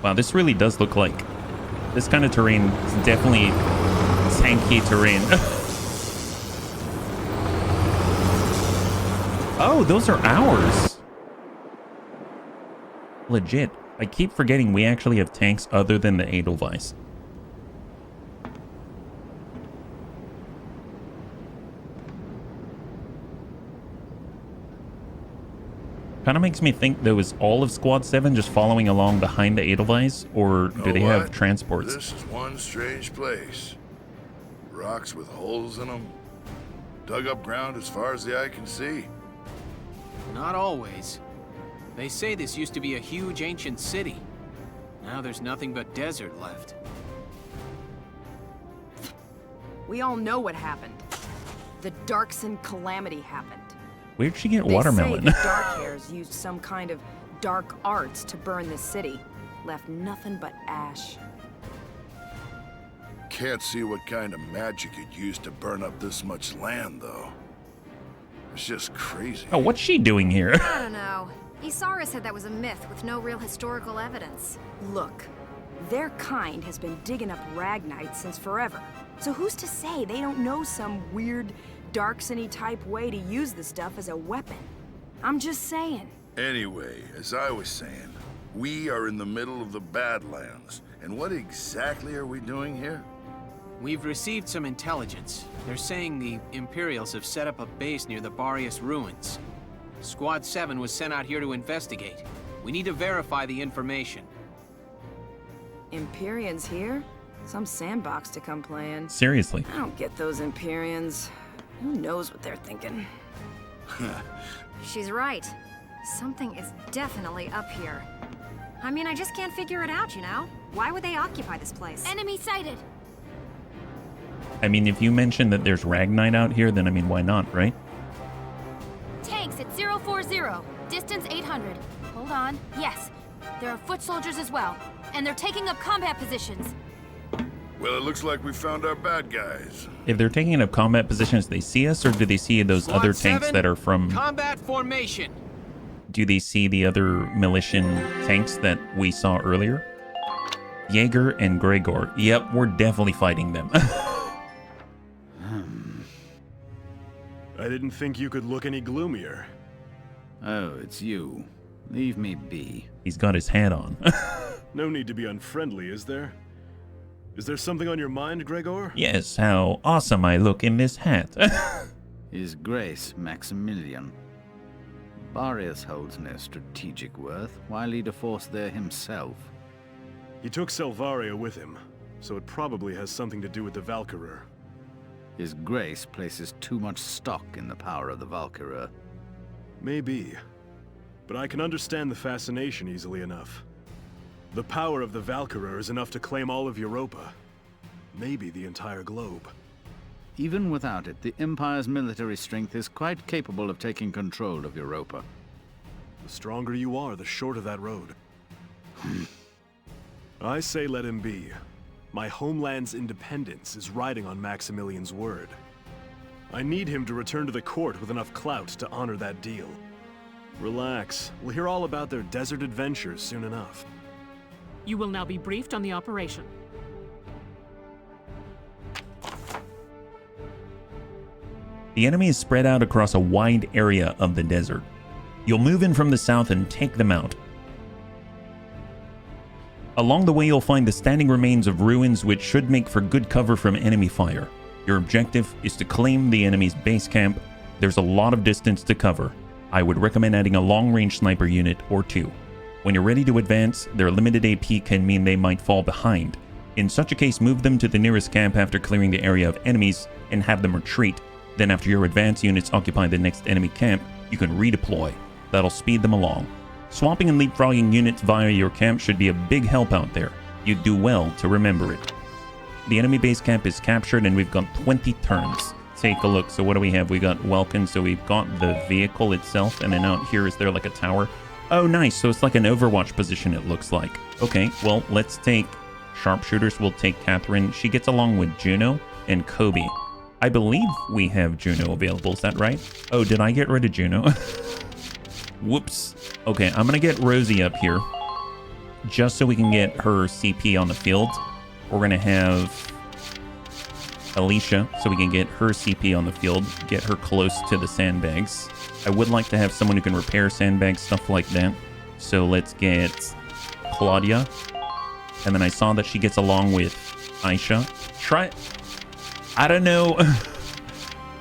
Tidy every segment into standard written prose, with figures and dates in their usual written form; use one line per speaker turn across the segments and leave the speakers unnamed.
Wow, this really does look like... This kind of terrain is definitely tanky terrain. Oh, those are ours. Legit. I keep forgetting we actually have tanks other than the Edelweiss. Kind of makes me think there was all of Squad 7 just following along behind the Edelweiss, or do they have transports?
This is one strange place. Rocks with holes in them. Dug up ground as far as the eye can see.
Not always. They say this used to be a huge ancient city. Now there's nothing but desert left.
We all know what happened. The Darkson calamity happened.
Where'd she get watermelon?
They say the Dark Hairs used some kind of dark arts to burn the city. Left nothing but ash.
Can't see what kind of magic it used to burn up this much land, though. It's just crazy.
Oh, what's she doing here?
I don't know. Isara said that was a myth with no real historical evidence.
Look, their kind has been digging up Ragnite since forever. So who's to say they don't know some weird Darksony type way to use the stuff as a weapon? I'm just saying.
Anyway, as I was saying, we are in the middle of the Badlands. And what exactly are we doing here?
We've received some intelligence. They're saying the Imperials have set up a base near the Barrius ruins. Squad 7 was sent out here to investigate. We need to verify the information.
Imperians here? Some sandbox to come playing.
Seriously.
I don't get those Imperians. Who knows what they're thinking?
She's right. Something is definitely up here. I mean, I just can't figure it out, you know? Why would they occupy this place?
Enemy sighted.
I mean, if you mention that there's Ragnite out here, then I mean, why not, right?
Tanks at 040. Distance 800. Hold on. Yes. There are foot soldiers as well. And they're taking up combat positions.
Well, it looks like we found our bad guys.
If they're taking up combat positions, they see us, or do they see those
Squad
other tanks
7,
that are from...
combat formation.
Do they see the other Militian tanks that we saw earlier? Jaeger and Gregor. Yep, we're definitely fighting them.
I didn't think you could look any gloomier.
Oh, it's you. Leave me be.
He's got his hat on.
No need to be unfriendly, is there? Is there something on your mind, Gregor?
Yes, how awesome I look in this hat.
His Grace Maximilian. Barrius holds no strategic worth. Why lead a force there himself?
He took Selvaria with him, so it probably has something to do with the Valkyria.
His Grace places too much stock in the power of the Valkyria.
Maybe, but I can understand the fascination easily enough. The power of the Valkyria is enough to claim all of Europa. Maybe the entire globe.
Even without it, the Empire's military strength is quite capable of taking control of Europa.
The stronger you are, the shorter that road. I say let him be. My homeland's independence is riding on Maximilian's word. I need him to return to the court with enough clout to honor that deal. Relax. We'll hear all about their desert adventures soon enough.
You will now be briefed on the operation.
The enemy is spread out across a wide area of the desert. You'll move in from the south and take them out. Along the way, you'll find the standing remains of ruins, which should make for good cover from enemy fire. Your objective is to claim the enemy's base camp. There's a lot of distance to cover. I would recommend adding a long-range sniper unit or two. When you're ready to advance, their limited AP can mean they might fall behind. In such a case, move them to the nearest camp after clearing the area of enemies and have them retreat. Then after your advance units occupy the next enemy camp, you can redeploy. That'll speed them along. Swapping and leapfrogging units via your camp should be a big help out there. You'd do well to remember it. The enemy base camp is captured and we've got 20 turns. Take a look. So what do we have? We got Welkin, so we've got the vehicle itself, and then out here is there like a tower? Oh, nice. So it's like an Overwatch position, it looks like. Okay, well, let's take sharpshooters. We'll take Catherine. She gets along with Juno and Kobe. I believe we have Juno available. Is that right? Oh, did I get rid of Juno? Whoops. Okay, I'm gonna get Rosie up here. just so we can get her CP on the field, we're going to have Alicia, so we can get her CP on the field, get her close to the sandbags. I would like to have someone who can repair sandbags, stuff like that. So let's get Claudia. And then I saw that she gets along with Aisha. I don't know.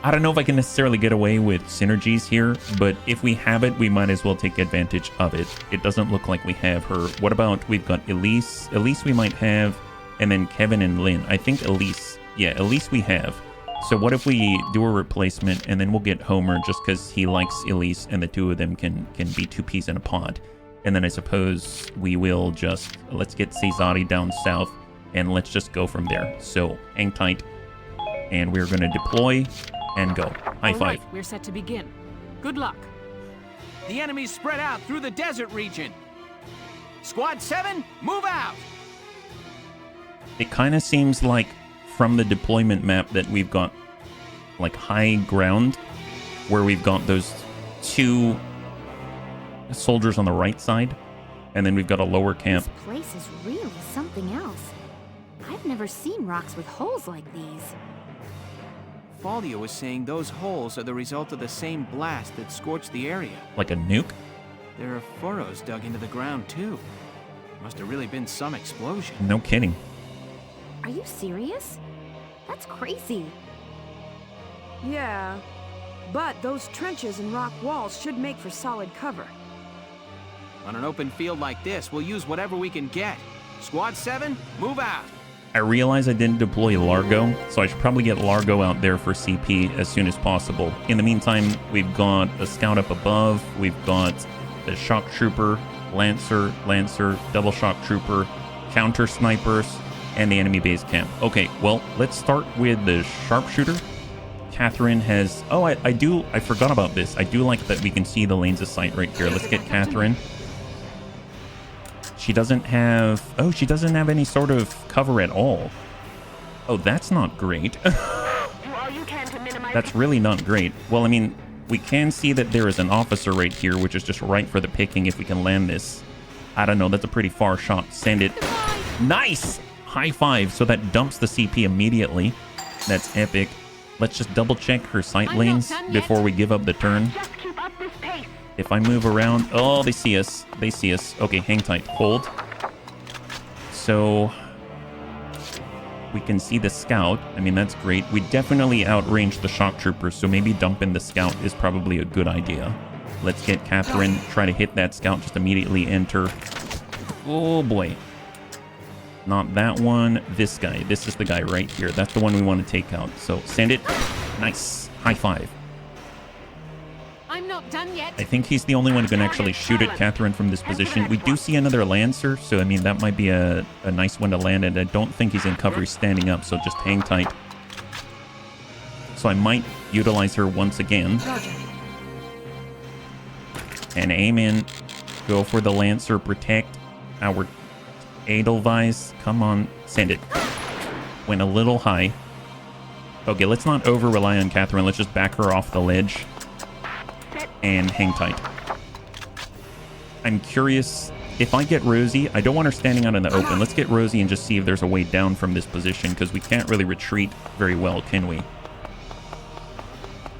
I don't know if I can necessarily get away with synergies here, but if we have it, we might as well take advantage of it. It doesn't look like we have her. What about, we've got Elise. Elise we might have, and then Kevin and Lynn. I think Elise, yeah, Elise we have. So what if we do a replacement, and then we'll get Homer just because he likes Elise, and the two of them can be two peas in a pod. And then I suppose we will just, let's get Cesari down south, and let's just go from there. So hang tight, and we're going to deploy and go. High
All
five.
right, we're set to begin. Good luck.
The enemy's spread out through the desert region. Squad 7, move out!
It kind of seems like from the deployment map that we've got like high ground where we've got those two soldiers on the right side, and then we've got a lower camp.
This place is really something else. I've never seen rocks with holes like these.
Faldia was saying those holes are the result of the same blast that scorched the area.
Like a nuke?
There are furrows dug into the ground, too. Must have really been some explosion.
No kidding.
Are you serious? That's crazy.
Yeah, but those trenches and rock walls should make for solid cover.
On an open field like this, we'll use whatever we can get. Squad 7, move out!
I realize I didn't deploy Largo, so I should probably get Largo out there for CP as soon as possible. In the meantime, we've got a scout up above, we've got the shock trooper, Lancer, double shock trooper, counter snipers, and the enemy base camp. Okay, well, let's start with the sharpshooter. Catherine has... Oh, I forgot about this. I do like that we can see the lanes of sight right here. Let's get Catherine. She doesn't have... Oh, she doesn't have any sort of cover at all. Oh, that's not great. That's really not great. Well, I mean, we can see that there is an officer right here, which is just right for the picking if we can land this. I don't know. That's a pretty far shot. Send it. Nice! High five. So that dumps the CP immediately. That's epic. Let's just double check her sight lanes before we give up the turn. If I move around... Oh, they see us. They see us. Okay, hang tight. Hold. So... we can see the scout. I mean, that's great. We definitely outranged the shock troopers, so maybe dumping the scout is probably a good idea. Let's get Catherine. Try to hit that scout. Just immediately enter. Oh, boy. Not that one. This guy. This is the guy right here. That's the one we want to take out. So, send it. Nice. High five.
I'm not done yet.
I think he's the only one who can actually shoot at Catherine from this position. We do see another Lancer, so I mean, that might be a nice one to land, and I don't think he's in cover. He's standing up, so just hang tight. So I might utilize her once again. And aim in. Go for the Lancer. Protect our Edelweiss. Come on. Send it. Went a little high. Okay, let's not over-rely on Catherine. Let's just back her off the ledge. And hang tight. I'm curious if I get Rosie. I don't want her standing out in the open. Let's get Rosie and just see if there's a way down from this position, because we can't really retreat very well, can we?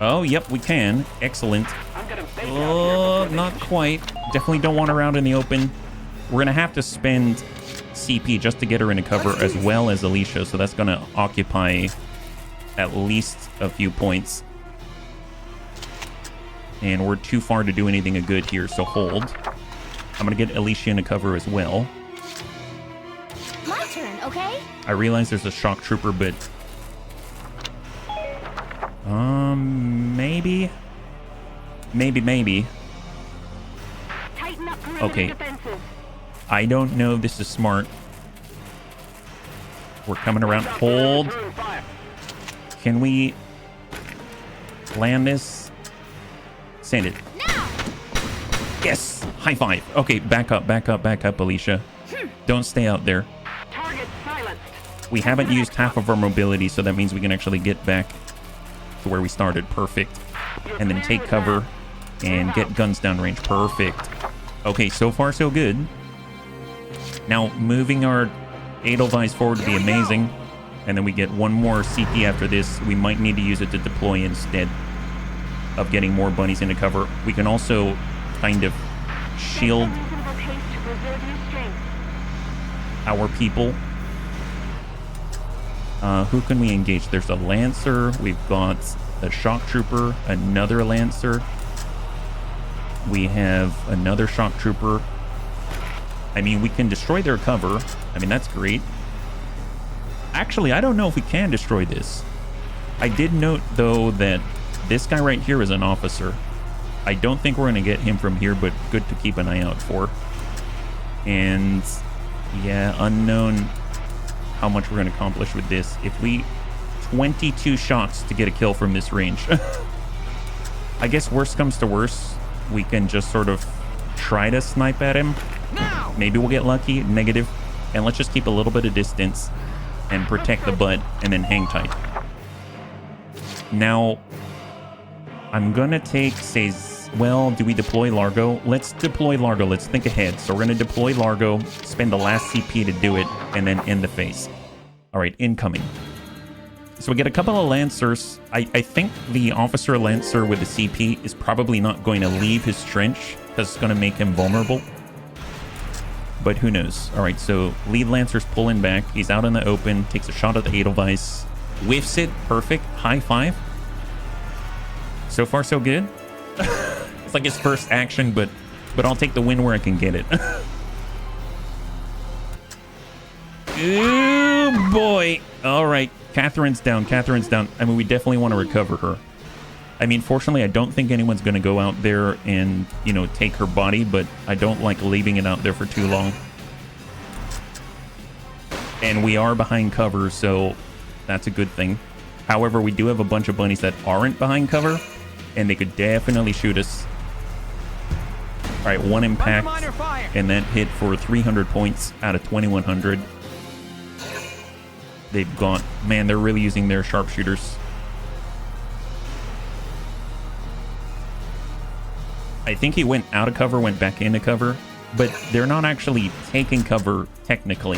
Oh, yep, we can. Excellent. Oh, not quite. Definitely don't want her out in the open. We're going to have to spend CP just to get her into cover, as well as Alicia, so that's going to occupy at least a few points. And we're too far to do anything good here, so hold. I'm going to get Alicia into cover as well.
My turn, okay?
I realize there's a shock trooper, but... maybe? Maybe. Okay. I don't know if this is smart. We're coming around. Hold. Can we land this? Send it. Yes! High five. Okay, back up, Alicia. Don't stay out there. We haven't used half of our mobility, so that means we can actually get back to where we started. Perfect. And then take cover and get guns downrange. Perfect. Okay, so far so good. Now, moving our Edelweiss forward would be amazing. And then we get one more CP after this. We might need to use it to deploy instead of getting more bunnies into cover. We can also kind of shield our people. Who can we engage? There's a Lancer. We've got a Shock Trooper, another Lancer. We have another Shock Trooper. I mean, we can destroy their cover. I mean, that's great. Actually, I don't know if we can destroy this. I did note, though, that this guy right here is an officer. I don't think we're going to get him from here, but good to keep an eye out for. And, yeah, unknown how much we're going to accomplish with this. If we... 22 shots to get a kill from this range. I guess worst comes to worst, we can just sort of try to snipe at him. Maybe we'll get lucky. Negative. And let's just keep a little bit of distance and protect the butt and then hang tight. Now, I'm gonna take, well, do we deploy Largo? Let's deploy Largo. Let's think ahead. So we're gonna deploy Largo, spend the last CP to do it, and then end the phase. All right, incoming. So we get a couple of Lancers. I think the Officer Lancer with the CP is probably not going to leave his trench because it's going to make him vulnerable. But who knows? All right, so lead Lancer's pulling back. He's out in the open, takes a shot at the Edelweiss. Whiffs it, perfect. High five. So far, so good. It's like his first action, but I'll take the win where I can get it. Ooh, boy. All right. Catherine's down. Catherine's down. I mean, we definitely want to recover her. I mean, fortunately, I don't think anyone's going to go out there and, you know, take her body, but I don't like leaving it out there for too long. And we are behind cover, so that's a good thing. However, we do have a bunch of bunnies that aren't behind cover, and they could definitely shoot us. All right, one impact, and that hit for 300 points out of 2,100. They've got, man, they're really using their sharpshooters. I think he went out of cover, went back into cover, but they're not actually taking cover technically.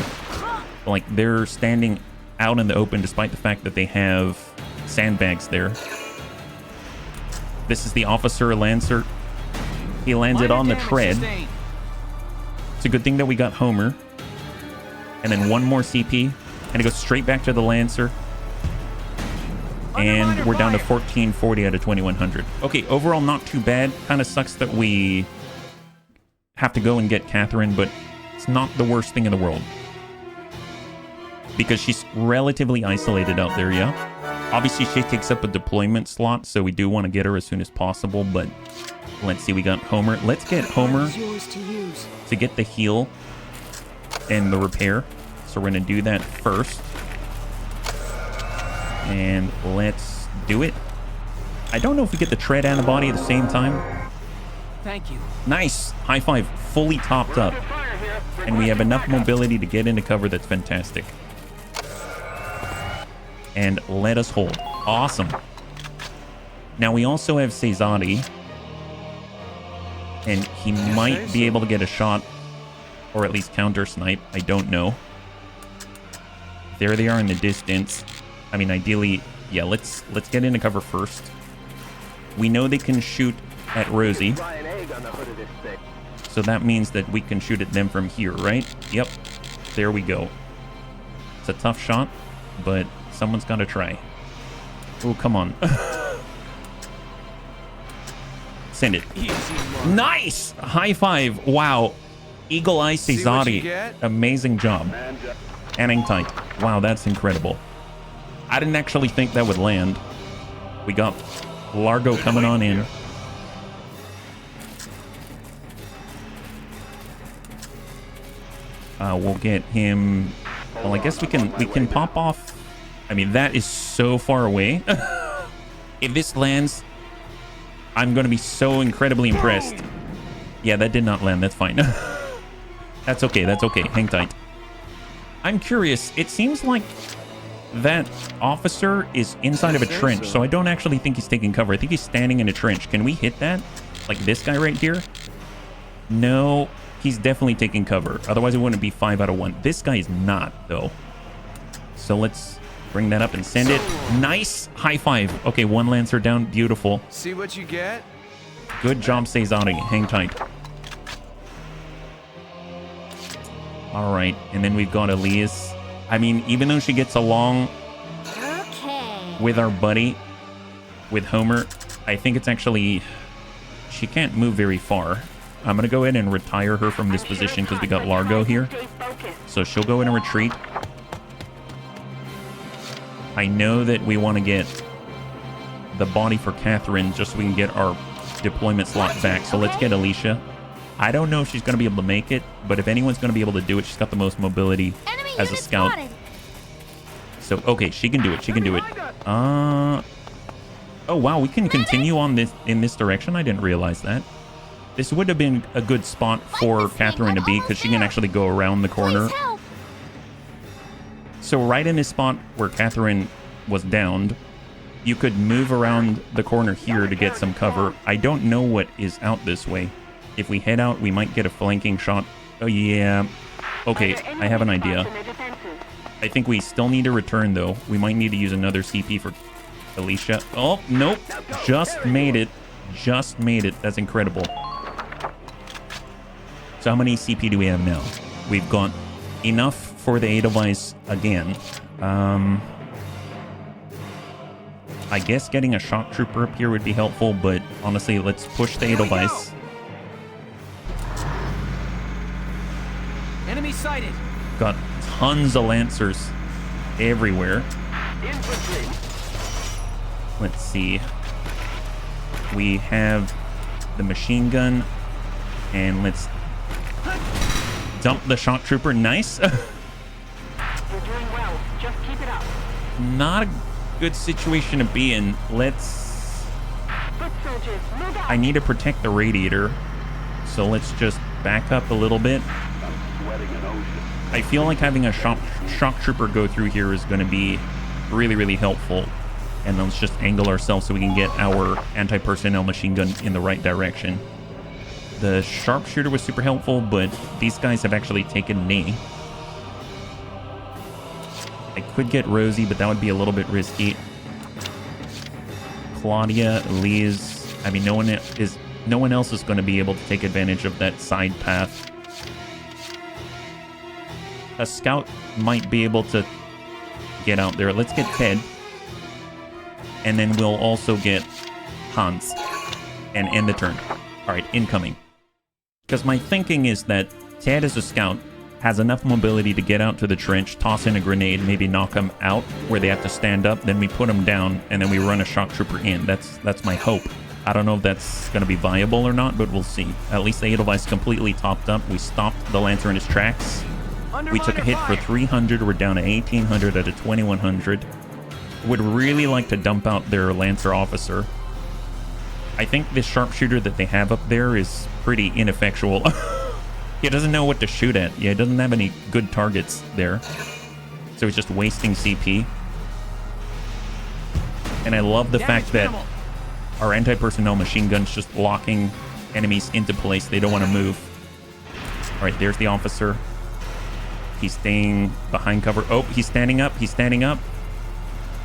Like, they're standing out in the open despite the fact that they have sandbags there. This is the Officer Lancer. He landed on the tread. It's a good thing that we got Homer. And then one more CP. And it goes straight back to the Lancer. And we're down to 1440 out of 2100. Okay, overall not too bad. Kind of sucks that we have to go and get Catherine, but it's not the worst thing in the world. Because she's relatively isolated out there, yeah? Obviously, she takes up a deployment slot, so we do want to get her as soon as possible, but let's see, we got Homer. Let's get Homer to get the heal and the repair. So we're going to do that first. And let's do it. I don't know if we get the tread antibody at the same time.
Thank you.
Nice. High five. Fully topped up. And we have enough mobility to get into cover. That's fantastic. And let us hold. Awesome. Now we also have Cesati. And he might be able to get a shot. Or at least counter snipe. I don't know. There they are in the distance. I mean, ideally, yeah, let's get into cover first. We know they can shoot at Rosie. So that means that we can shoot at them from here, right? Yep. There we go. It's a tough shot, but someone's got to try. Oh, come on. Send it. Nice! High five. Wow. Eagle Eye Cesati. Amazing job. And hang tight. Wow, that's incredible. I didn't actually think that would land. We got Largo coming on in. We'll get him. Well, I guess we can pop off. I mean, that is so far away. If this lands, I'm going to be so incredibly impressed. Yeah, that did not land. That's fine. That's okay. That's okay. Hang tight. I'm curious. It seems like that officer is inside of a trench, so I don't actually think he's taking cover. I think he's standing in a trench. Can we hit that? Like this guy right here? No. He's definitely taking cover. Otherwise, it wouldn't be 5 out of 1. This guy is not, though. So let's bring that up and send it. Nice. High five. Okay, 1 Lancer down. Beautiful.
See what you get?
Good job, Seizani. Hang tight. All right. And then we've got Elias. I mean, even though she gets along with our buddy, with Homer, I think it's actually... She can't move very far. I'm going to go ahead and retire her from this position because we got Largo here. So she'll go in a retreat. I know that we want to get the body for Catherine just so we can get our deployment slot back. So let's get Alicia. I don't know if she's going to be able to make it, but if anyone's going to be able to do it, she's got the most mobility as a scout. So, okay, she can do it. She can do it. Oh, wow, we can continue on this in this direction. I didn't realize that. This would have been a good spot for Catherine to be because she can actually go around the corner. So right in this spot where Catherine was downed, you could move around the corner here to get some cover. I don't know what is out this way. If we head out, we might get a flanking shot. Oh, yeah. Okay, I have an idea. I think we still need to return, though. We might need to use another CP for Alicia. Oh, nope. Just made it. Just made it. That's incredible. So how many CP do we have now? We've got enough for the Edelweiss again. I guess getting a shock trooper up here would be helpful, but honestly, let's push the Edelweiss.
Enemy sighted.
Got tons of Lancers everywhere. Let's see. We have the machine gun, and let's dump the shock trooper. Nice.
You're doing well. Just keep it up.
Not a good situation to be in. Let's... I need to protect the radiator, so let's just back up a little bit. I feel like having a shock trooper go through here is going to be really, really helpful. And let's just angle ourselves so we can get our anti-personnel machine gun in the right direction. The sharpshooter was super helpful, but these guys have actually taken knee. I could get Rosie, but that would be a little bit risky. Claudia, Liz, I mean, no one else is going to be able to take advantage of that side path. A scout might be able to get out there. Let's get Ted. And then we'll also get Hans. And end the turn. Alright, incoming. Because my thinking is that Ted as a scout has enough mobility to get out to the trench, toss in a grenade, maybe knock them out where they have to stand up, then we put them down, and then we run a shock trooper in. That's my hope. I don't know if that's going to be viable or not, but we'll see. At least the Edelweiss completely topped up. We stopped the Lancer in his tracks. We took a hit for 300. We're down to 1,800 out of 2,100. Would really like to dump out their Lancer officer. I think this sharpshooter that they have up there is pretty ineffectual. He doesn't know what to shoot at. Yeah, he doesn't have any good targets there. So he's just wasting CP. And I love the fact that our anti-personnel machine gun's just locking enemies into place. They don't want to move. All right, there's the officer. He's staying behind cover. Oh, he's standing up. He's standing up.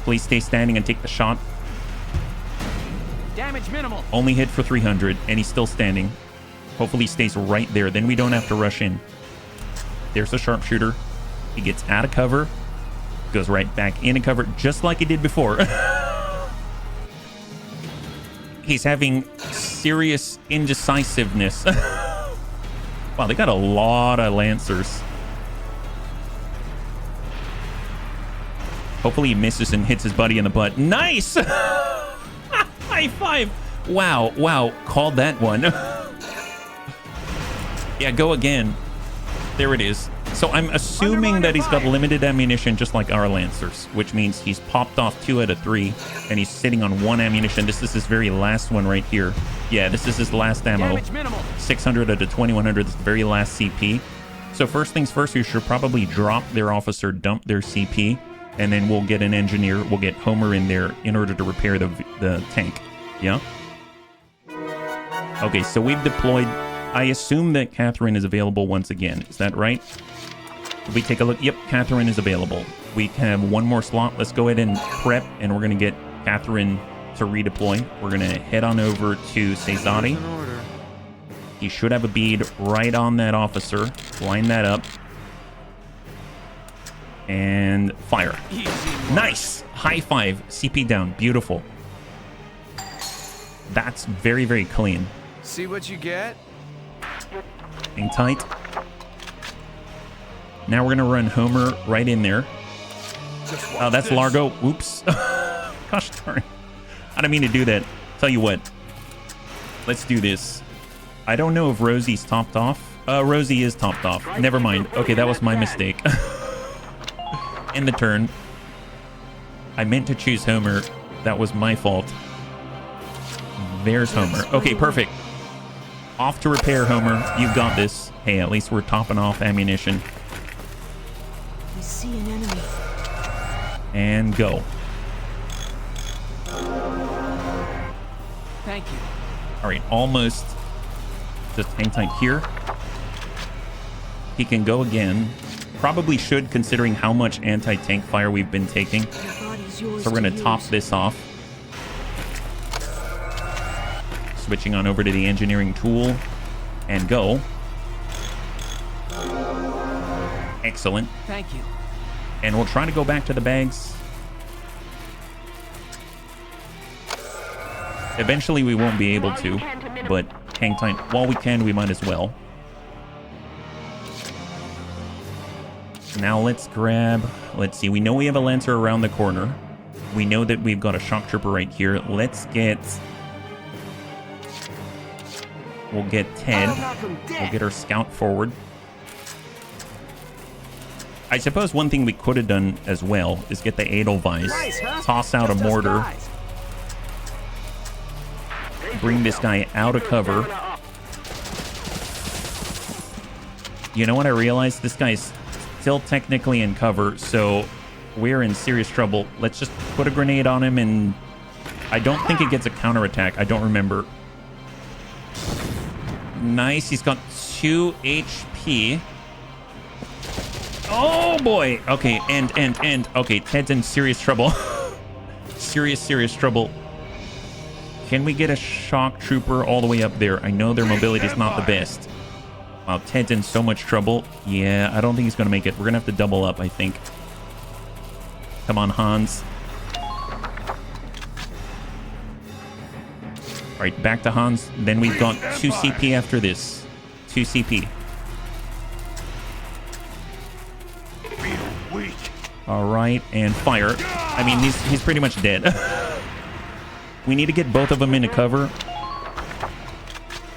Please stay standing and take the shot.
Damage minimal.
Only hit for 300, and he's still standing. Hopefully he stays right there. Then we don't have to rush in. There's the sharpshooter. He gets out of cover. Goes right back into cover, just like he did before. He's having serious indecisiveness. Wow, they got a lot of Lancers. Hopefully he misses and hits his buddy in the butt. Nice! High five! Wow, wow, called that one. Yeah, go again. There it is. So I'm assuming that he's got limited ammunition just like our Lancers, which means he's popped off 2 out of 3, and he's sitting on 1 ammunition. This is his very last one right here. Yeah, this is his last ammo. 600 out of 2,100, this is the very last CP. So first things first, we should probably drop their officer, dump their CP, and then we'll get an engineer. We'll get Homer in there in order to repair the tank. Yeah? Okay, so we've deployed I assume that Catherine is available once again. Is that right? Did we take a look? Yep, Catherine is available. We have one more slot. Let's go ahead and prep, and we're going to get Catherine to redeploy. We're going to head on over to Cesari. He should have a bead right on that officer. Line that up. And fire. Nice! High five. CP down. Beautiful. That's very, very clean.
See what you get?
Hang tight. Now we're going to run Homer right in there. Oh, that's this. Largo. Oops. Gosh darn. I didn't mean to do that. Tell you what. Let's do this. I don't know if Rosie's topped off. Rosie is topped off. Never mind. Okay, that was my mistake. End the turn. I meant to choose Homer. That was my fault. There's Homer. Okay, perfect. Off to repair, Homer. You've got this. Hey, at least we're topping off ammunition.
I see an enemy.
And go.
Thank you.
All right, almost. Just hang tight here. He can go again. Probably should, considering how much anti-tank fire we've been taking. So we're going to top this off. Switching on over to the engineering tool. And go. Excellent.
Thank you.
And we'll try to go back to the bags. Eventually we won't be able to, but hang tight. While we can, we might as well. Now let's grab... Let's see. We know we have a Lancer around the corner. We know that we've got a Shock Trooper right here. Let's get... We'll get Ted. We'll get our Scout forward. I suppose one thing we could have done as well is get the Edelweiss. Toss out a mortar. Bring this guy out of cover. You know what I realized? This guy's still technically in cover, so we're in serious trouble. Let's just put a grenade on him, and I don't think it gets a counterattack. I don't remember. Nice. He's got 2 HP. Oh, boy. Okay, and. Okay, Ted's in serious trouble. serious trouble. Can we get a Shock Trooper all the way up there? I know their mobility is not the best. Wow, Ted's in so much trouble. Yeah, I don't think he's going to make it. We're going to have to double up, I think. Come on, Hans. All right, back to Hans. Then we've got 2 CP after this. 2 CP. All right, and fire. I mean, he's pretty much dead. We need to get both of them into cover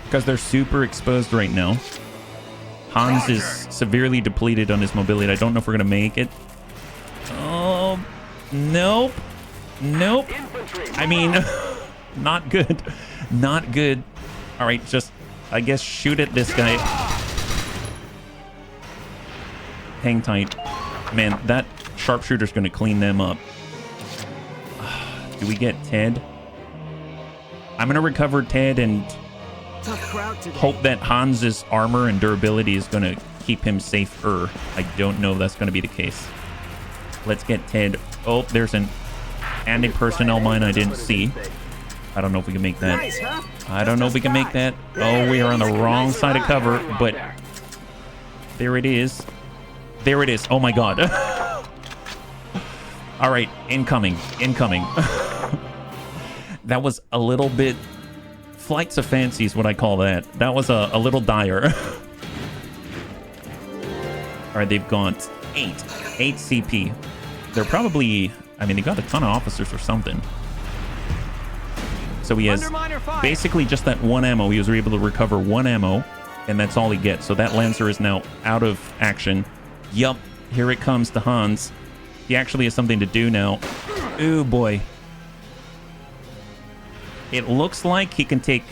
because they're super exposed right now. Hans is severely depleted on his mobility. I don't know if we're going to make it. Oh, nope. Nope. I mean, not good. Not good. All right, just, I guess, shoot at this guy. Hang tight. Man, that sharpshooter's going to clean them up. Do we get Ted? I'm going to recover Ted and hope that Hans's armor and durability is going to keep him safer. I don't know if that's going to be the case. Let's get Ted. Oh, there's an anti-personnel mine I didn't see. I don't know if we can make that. I don't know if we can make that. Oh, we are on the wrong side of cover, but there it is. There it is. Oh, my God. All right, incoming. Incoming. That was a little bit... Flights of fancy is what I call that. That was a little dire. All right, they've got 8 CP. They're probably... I mean, they got a ton of officers or something. So he has basically just that 1 ammo. He was able to recover 1 ammo, and that's all he gets. So that Lancer is now out of action. Yup, here it comes to Hans. He actually has something to do now. Ooh, boy. It looks like he can take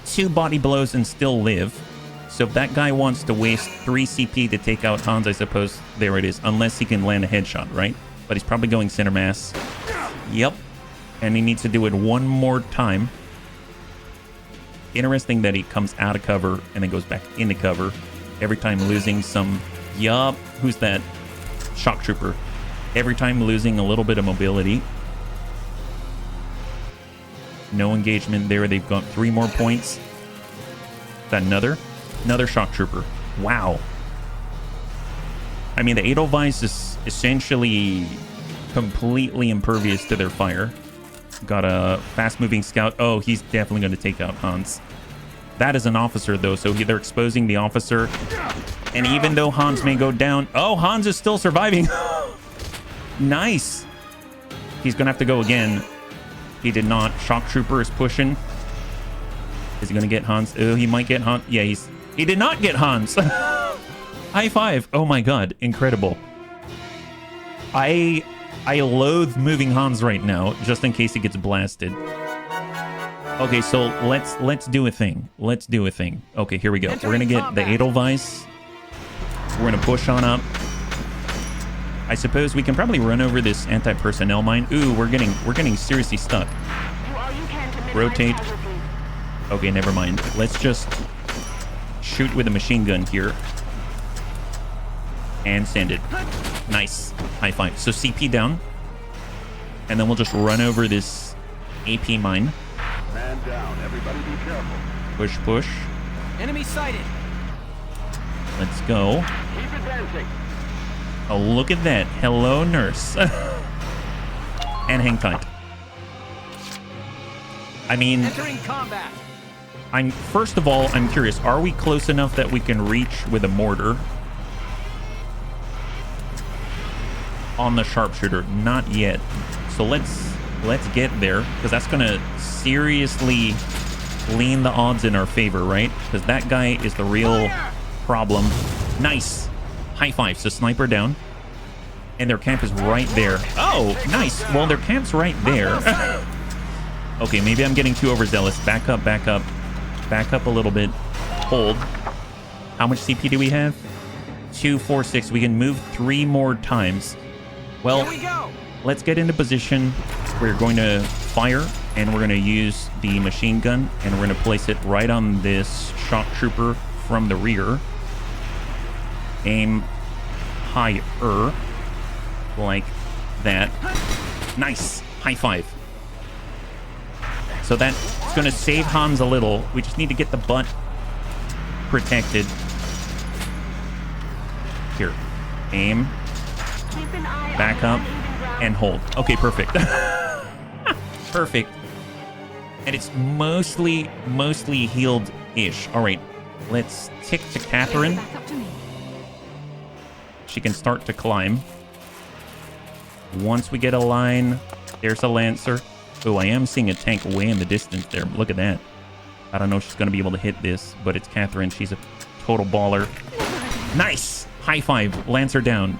2 body blows and still live. So if that guy wants to waste 3 CP to take out Hans, I suppose there it is. Unless he can land a headshot, right? But he's probably going center mass. Yep. And he needs to do it one more time. Interesting that he comes out of cover and then goes back into cover. Every time losing some... Yup. Who's that? Shock Trooper. Every time losing a little bit of mobility. No engagement there. They've got 3 more points. Is that another? Another Shock Trooper. Wow. I mean, the Edelweiss is essentially completely impervious to their fire. Got a fast-moving scout. Oh, he's definitely going to take out Hans. That is an officer, though, so they're exposing the officer. And even though Hans may go down... Oh, Hans is still surviving. Nice. He's going to have to go again. He did not. Shock Trooper is pushing. Is he going to get Hans? Oh, he might get Hans. Yeah, he did not get Hans. High five. Oh my god. Incredible. I loathe moving Hans right now, just in case he gets blasted. Okay, so let's do a thing. Let's do a thing. Okay, here we go. We're gonna get the Edelweiss. We're gonna push on up. I suppose we can probably run over this anti-personnel mine. Ooh, we're getting seriously stuck. Rotate. Okay, never mind. Let's just shoot with a machine gun here. And send it. Nice. High five. So CP down. And then we'll just run over this AP mine.
Man down. Everybody be careful.
Push, push.
Enemy sighted.
Let's go.
Keep advancing.
Oh, look at that. Hello, nurse. And hang tight. I mean...
Entering combat.
First of all, I'm curious. Are we close enough that we can reach with a mortar? On the sharpshooter, not yet. So let's get there, because that's gonna seriously lean the odds in our favor, right? Because that guy is the real problem. Nice. High five. So sniper down, and their camp is right there. Oh, nice. Well, their camp's right there. Okay, maybe I'm getting too overzealous. Back up, back up, back up a little bit. Hold. How much CP do we have? 246. We can move 3 more times. Well, let's get into position. We're going to fire, and we're going to use the machine gun, and we're going to place it right on this shock trooper from the rear. Aim higher, like that. Nice. High five. So that's going to save Hans a little. We just need to get the butt protected. Here. Aim. Back up and hold. Okay, perfect. Perfect. And it's mostly healed-ish. All right, let's tick to Catherine. She can start to climb. Once we get a line, there's a Lancer. Oh, I am seeing a tank way in the distance there. Look at that. I don't know if she's going to be able to hit this, but it's Catherine. She's a total baller. Nice! High five. Lancer down.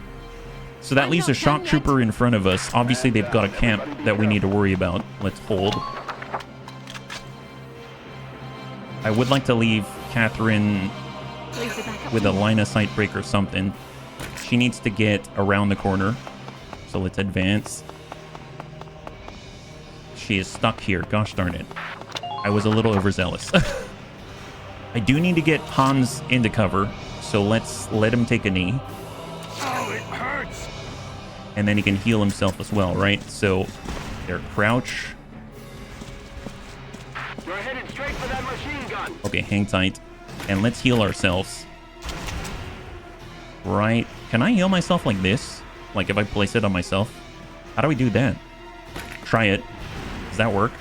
So that leaves a shock trooper in front of us. Obviously, they've got a camp that we need to worry about. Let's hold. I would like to leave Catherine with a line of sight break or something. She needs to get around the corner. So let's advance. She is stuck here. Gosh darn it. I was a little overzealous. I do need to get Hans into cover. So let's let him take a knee.
Oh, it hurts.
And then he can heal himself as well, right? So there, crouch.
You're headed straight for that machine gun.
Okay, hang tight. And let's heal ourselves. Right. Can I heal myself like this? Like if I place it on myself? How do we do that? Try it. Does that work?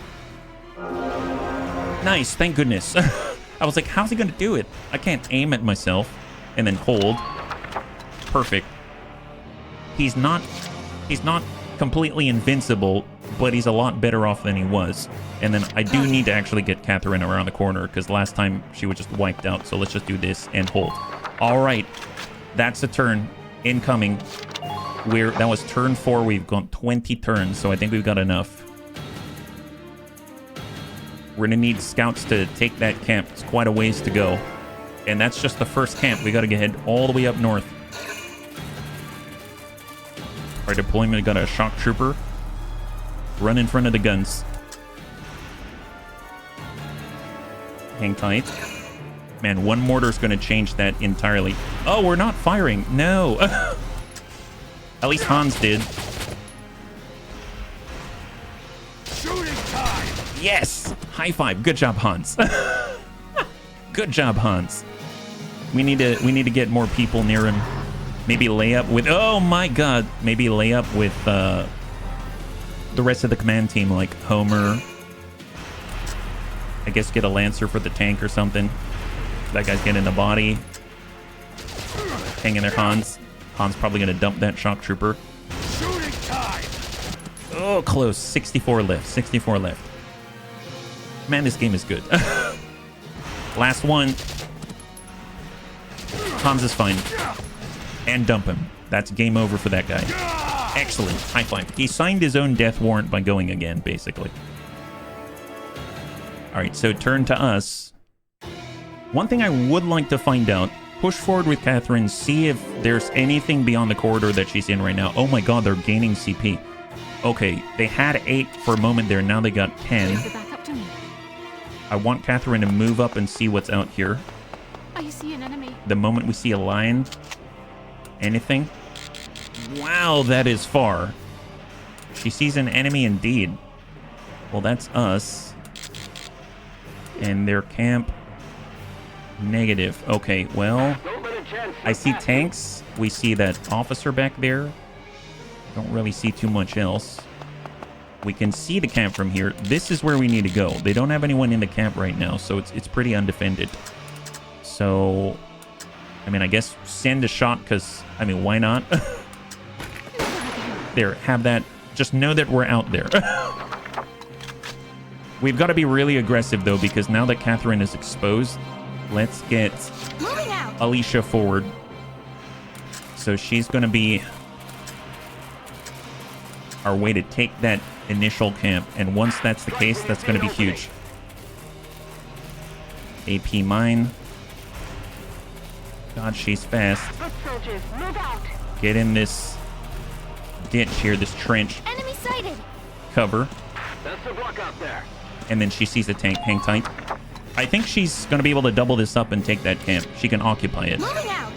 Nice, thank goodness. I was like, how's he gonna do it? I can't aim at myself and then hold. Perfect. He's not completely invincible, but he's a lot better off than he was. And then I do need to actually get Catherine around the corner, because last time she was just wiped out. So let's just do this and hold. All right, that's a turn incoming. That was turn 4. We've got 20 turns, so I think we've got enough. We're gonna need scouts to take that camp. It's quite a ways to go, and that's just the first camp. We gotta head all the way up north. Our deployment got a shock trooper. Run in front of the guns. Hang tight. Man, one mortar's going to change that entirely. Oh, we're not firing. No. At least Hans did.
Shooting time.
Yes. High five. Good job, Hans. Good job, Hans. We need to get more people near him. Maybe lay up with... Oh, my God. Maybe lay up with the rest of the command team, like Homer. I guess get a Lancer for the tank or something. That guy's getting the body. Hang in there, Hans. Hans probably going to dump that shock trooper.
Shooting time.
Oh, close. 64 left. 64 left. Man, this game is good. Last one. Hans is fine. And dump him. That's game over for that guy. Excellent. High five. He signed his own death warrant by going again, basically. All right, so turn to us. One thing I would like to find out, push forward with Catherine, see if there's anything beyond the corridor that she's in right now. Oh my God, they're gaining CP. Okay, they had 8 for a moment there, now they got 10. I want Catherine to move up and see what's out here.
I see an enemy.
The moment we see a line, anything? Wow, that is far. She sees an enemy indeed. Well, that's us. And their camp... Negative. Okay, well, I see tanks. We see that officer back there. Don't really see too much else. We can see the camp from here. This is where we need to go. They don't have anyone in the camp right now, so it's pretty undefended. So, I mean, I guess send a shot because, I mean, why not? There, have that. Just know that we're out there. We've got to be really aggressive, though, because now that Catherine is exposed, let's get Alicia forward. So she's going to be our way to take that initial camp. And once that's the case, that's going to be huge. AP mine. God, she's fast. Get in this ditch here, this trench.
Enemy sighted.
Cover.
That's the block out there.
And then she sees a tank. Hang tight. I think she's going to be able to double this up and take that camp. She can occupy it.
Moving out.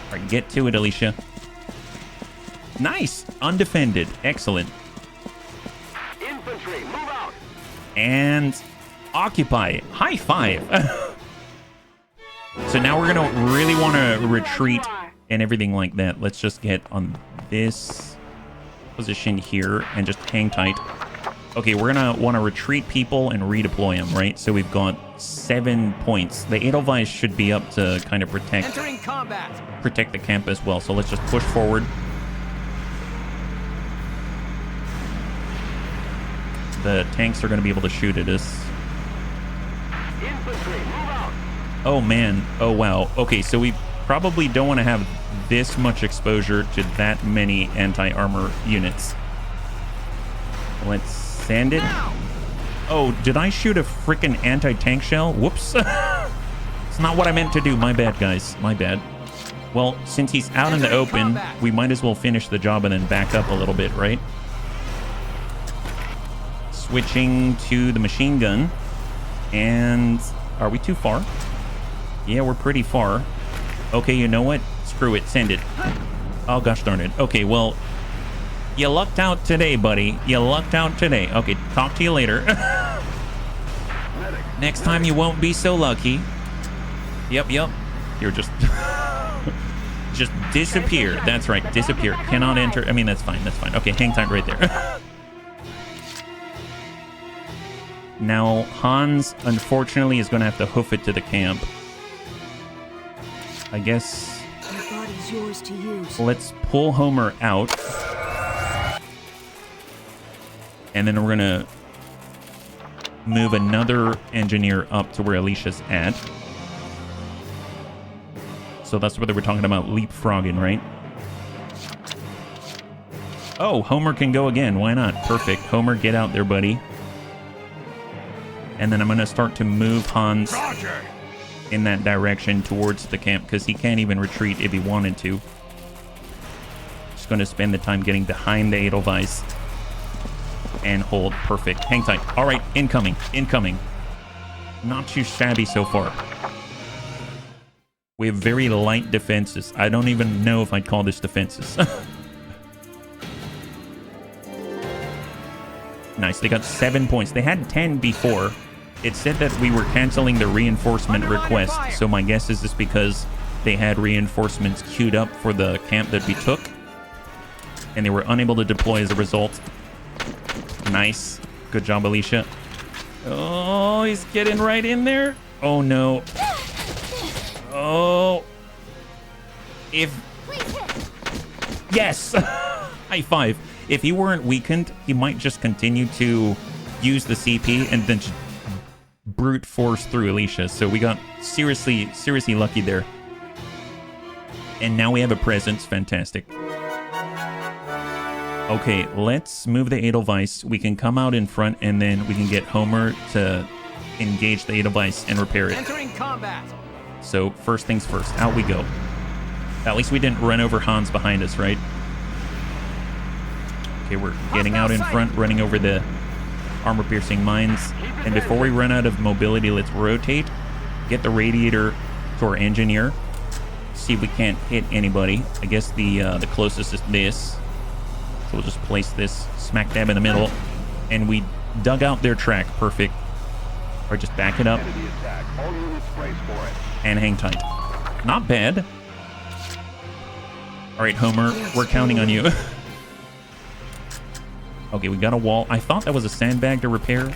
All right, get to it, Alicia. Nice. Undefended. Excellent.
Infantry, move out.
And occupy. High five. So now we're going to really want to retreat and everything like that. Let's just get on this position here and just hang tight. Okay, we're going to want to retreat people and redeploy them, right? So we've got 7 points. The Edelweiss should be up to kind of protect the camp as well. So let's just push forward. The tanks are going to be able to shoot at us.
Infantry, move out.
Oh, man. Oh, wow. Okay, so we probably don't want to have this much exposure to that many anti-armor units. Let's send it. Oh, did I shoot a freaking anti-tank shell? Whoops. It's not what I meant to do. My bad, guys. My bad. Well, since he's out in the open, we might as well finish the job and then back up a little bit, right? Switching to the machine gun. And are we too far? Yeah, we're pretty far. Okay, you know what? Screw it. Send it. Oh, gosh darn it. Okay, well, you lucked out today, buddy. You lucked out today. Okay, talk to you later. Next time you won't be so lucky. Yep. You're just... just disappear. That's right, disappear. Cannot enter. I mean, that's fine. That's fine. Okay, hang tight right there. Now, Hans, unfortunately, is going to have to hoof it to the camp. I guess...
Your body's yours to use.
Let's pull Homer out. And then we're going to move another engineer up to where Alicia's at. So that's where they were talking about leapfrogging, right? Oh, Homer can go again. Why not? Perfect. Homer, get out there, buddy. And then I'm going to start to move Hans in that direction towards the camp because he can't even retreat if he wanted to. Just going to spend the time getting behind the Edelweiss and hold. Perfect. Hang tight. All right, incoming. Incoming. Not too shabby so far. We have very light defenses. I don't even know if I'd call this defenses. Nice, they got 7 points. They had 10 before. It said that we were canceling the reinforcement request, so my guess is this because they had reinforcements queued up for the camp that we took, and they were unable to deploy as a result. Nice. Good job, Alicia. Oh, he's getting right in there. Oh, no. Oh. Yes! High five. If he weren't weakened, he might just continue to use the CP and then just brute force through Alicia. So we got seriously lucky there. And now we have a presence. Fantastic. Okay, let's move the Edelweiss. We can come out in front and then we can get Homer to engage the Edelweiss and repair it.
Entering combat.
So first things first, out we go. At least we didn't run over Hans behind us, right? Okay, we're getting out in front, running over the armor-piercing mines. And before we run out of mobility, let's rotate, get the radiator to our engineer, see if we can't hit anybody. I guess the closest is this. So we'll just place this smack dab in the middle. And we dug out their track. Perfect. Or just back it up. And hang tight. Not bad. All right, Homer, we're counting on you. Okay, we got a wall. I thought that was a sandbag to repair.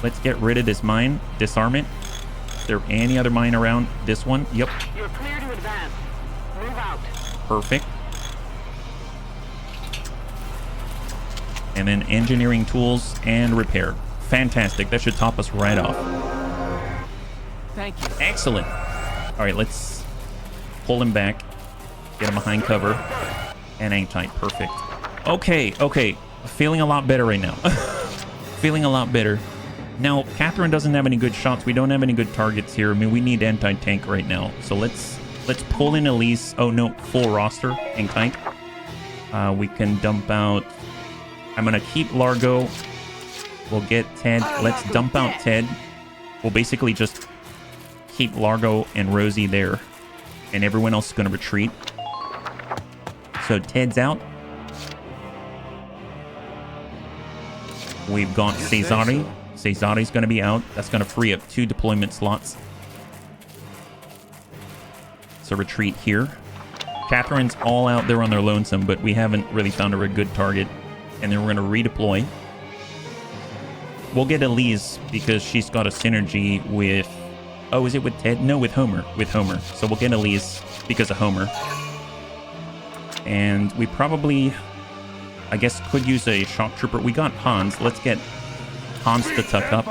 Let's get rid of this mine. Disarm it. Is there any other mine around? This one? Yep.
You're clear to advance. Move out.
Perfect. And then engineering tools and repair. Fantastic. That should top us right off.
Thank you.
Excellent. All right, let's pull him back. Get him behind cover. And hang tight. Perfect. Okay. Feeling a lot better right now. Feeling a lot better. Now, Catherine doesn't have any good shots. We don't have any good targets here. I mean, we need anti-tank right now. So let's pull in Elise. Oh, no. Full roster. Hang tight. We can dump out... I'm going to keep Largo. We'll get Ted. Let's dump out Ted. We'll basically just keep Largo and Rosie there. And everyone else is going to retreat. So Ted's out. We've got Cesare. Cesare's going to be out. That's going to free up 2 deployment slots. So retreat here. Catherine's all out there on their lonesome, but we haven't really found her a good target. And then we're going to redeploy. We'll get Elise because she's got a synergy with... Oh, is it with Ted? No, with Homer. With Homer. So we'll get Elise because of Homer. And we probably... I guess could use a shock trooper. We got Hans. Let's get Hans to tuck up.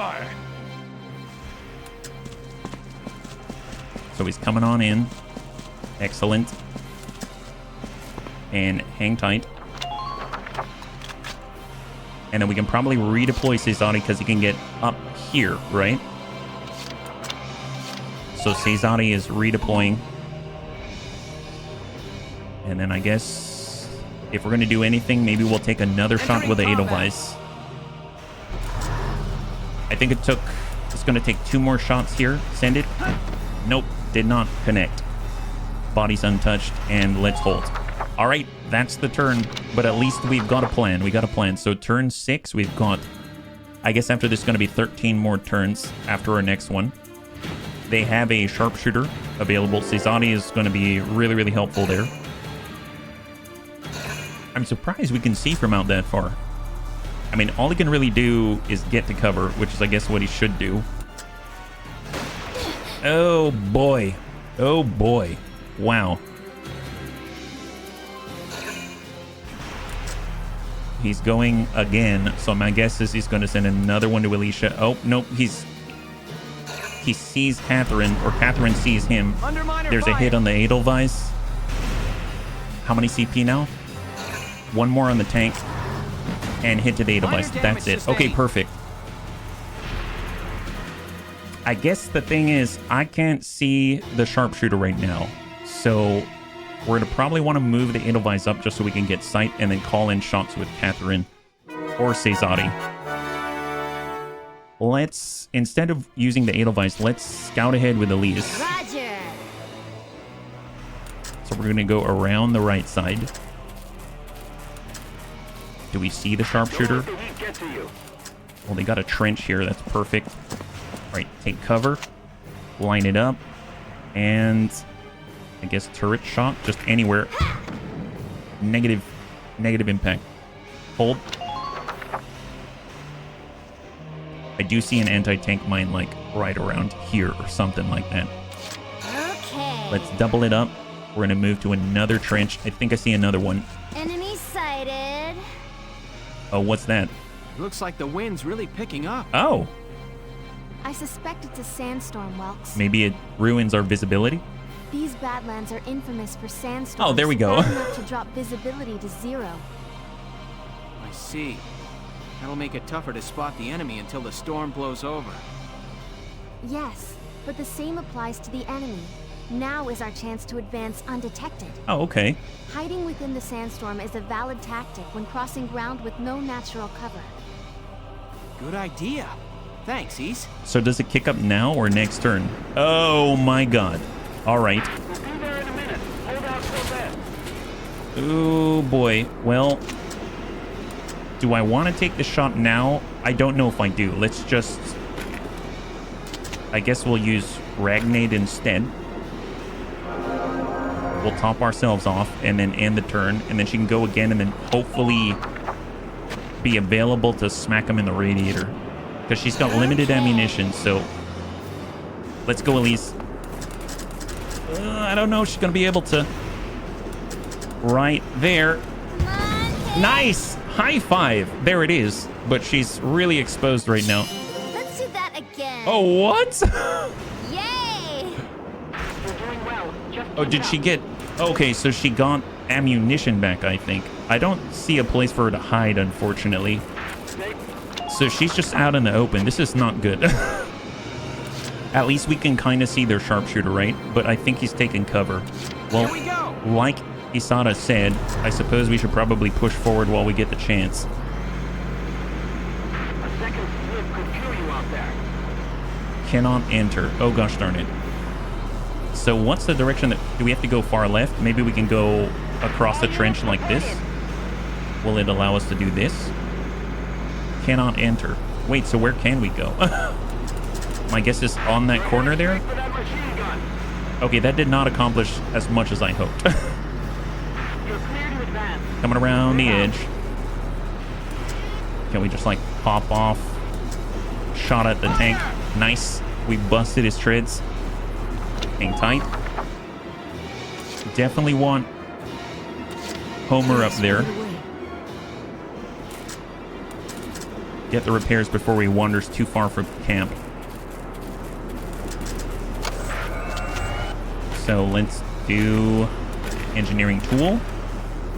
So he's coming on in. Excellent. And hang tight. And then we can probably redeploy Cesare because he can get up here, right? So Cesare is redeploying. And then I guess... if we're going to do anything, maybe we'll take another shot with the Edelweiss. I think it's going to take 2 more shots here. Send it. Nope, did not connect. Body's untouched, and let's hold. All right, that's the turn, but at least we've got a plan. We got a plan. So turn 6, we've got... I guess after this is going to be 13 more turns after our next one. They have a sharpshooter available. Cesare is going to be really, really helpful there. I'm surprised we can see from out that far. I mean, all he can really do is get to cover, which is, I guess, what he should do. Oh, boy. Oh, boy. Wow. He's going again, so my guess is he's going to send another one to Alicia. Oh, nope, he sees Catherine, or Catherine sees him. There's a hit on the Edelweiss. How many CP now? 1 more on the tank. And hit to the Edelweiss. That's it. Okay, perfect. I guess the thing is, I can't see the sharpshooter right now. So we're going to probably want to move the Edelweiss up just so we can get sight and then call in shots with Catherine or Cesare. let's, instead of using the Edelweiss, let's scout ahead with Elise.
Roger.
So we're going to go around the right side. Do we see the sharpshooter? Well, they got a trench here. That's perfect. Right, take cover. Line it up. And I guess turret shot. Just anywhere. Negative impact. Hold. I do see an anti-tank mine like right around here or something like that.
Okay.
Let's double it up. We're going to move to another trench. I think I see another one.
Enemy sighted.
Oh, what's that?
Looks like the wind's really picking up.
Oh,
I suspect it's a sandstorm, Welks.
maybe it ruins our visibility.
These badlands are infamous for sandstorms.
Oh, there we go.
Bad enough to drop visibility to 0.
I see. That'll make it tougher to spot the enemy until the storm blows over.
Yes, but the same applies to the enemy. Now is our chance to advance undetected.
Oh, okay.
Hiding within the sandstorm is a valid tactic when crossing ground with no natural cover.
Good idea. Thanks, Ease.
So does it kick up now or next turn? Oh my god. All right.
We'll be there in a minute. Hold out till then.
Oh boy. Well, do I want to take the shot now? I don't know if I do. Let's just... I guess we'll use Ragnade instead. We'll top ourselves off and then end the turn. And then she can go again and then hopefully be available to smack him in the radiator. Because she's got limited ammunition, so... Let's go, Elise. I don't know if she's going to be able to... Right there. Nice! High five! There it is. But she's really exposed right now.
Let's do that again.
Oh, what?
Yay!
You're doing well. Just
Oh, did she get... Okay, so she got ammunition back, I think. I don't see a place for her to hide, unfortunately. So she's just out in the open. This is not good. At least we can kind of see their sharpshooter, right? But I think he's taking cover. Well,
Here we go.
like Isada said, I suppose we should probably push forward while we get the chance.
A second slip could kill you out there.
Cannot enter. Oh, gosh darn it. So what's the direction that... Do we have to go far left? Maybe we can go across the trench like this. Will it allow us to do this? Cannot enter. Wait, so where can we go? My guess is on that corner there?
For that machine gun.
Okay, that did not accomplish as much as I hoped.
You're clear to advance.
Coming around the edge. Can we just like pop off? Shot at the tank. Nice. We busted his treads. Hang tight. Definitely want Homer up there. Get the repairs before he wanders too far from camp. So let's do engineering tool.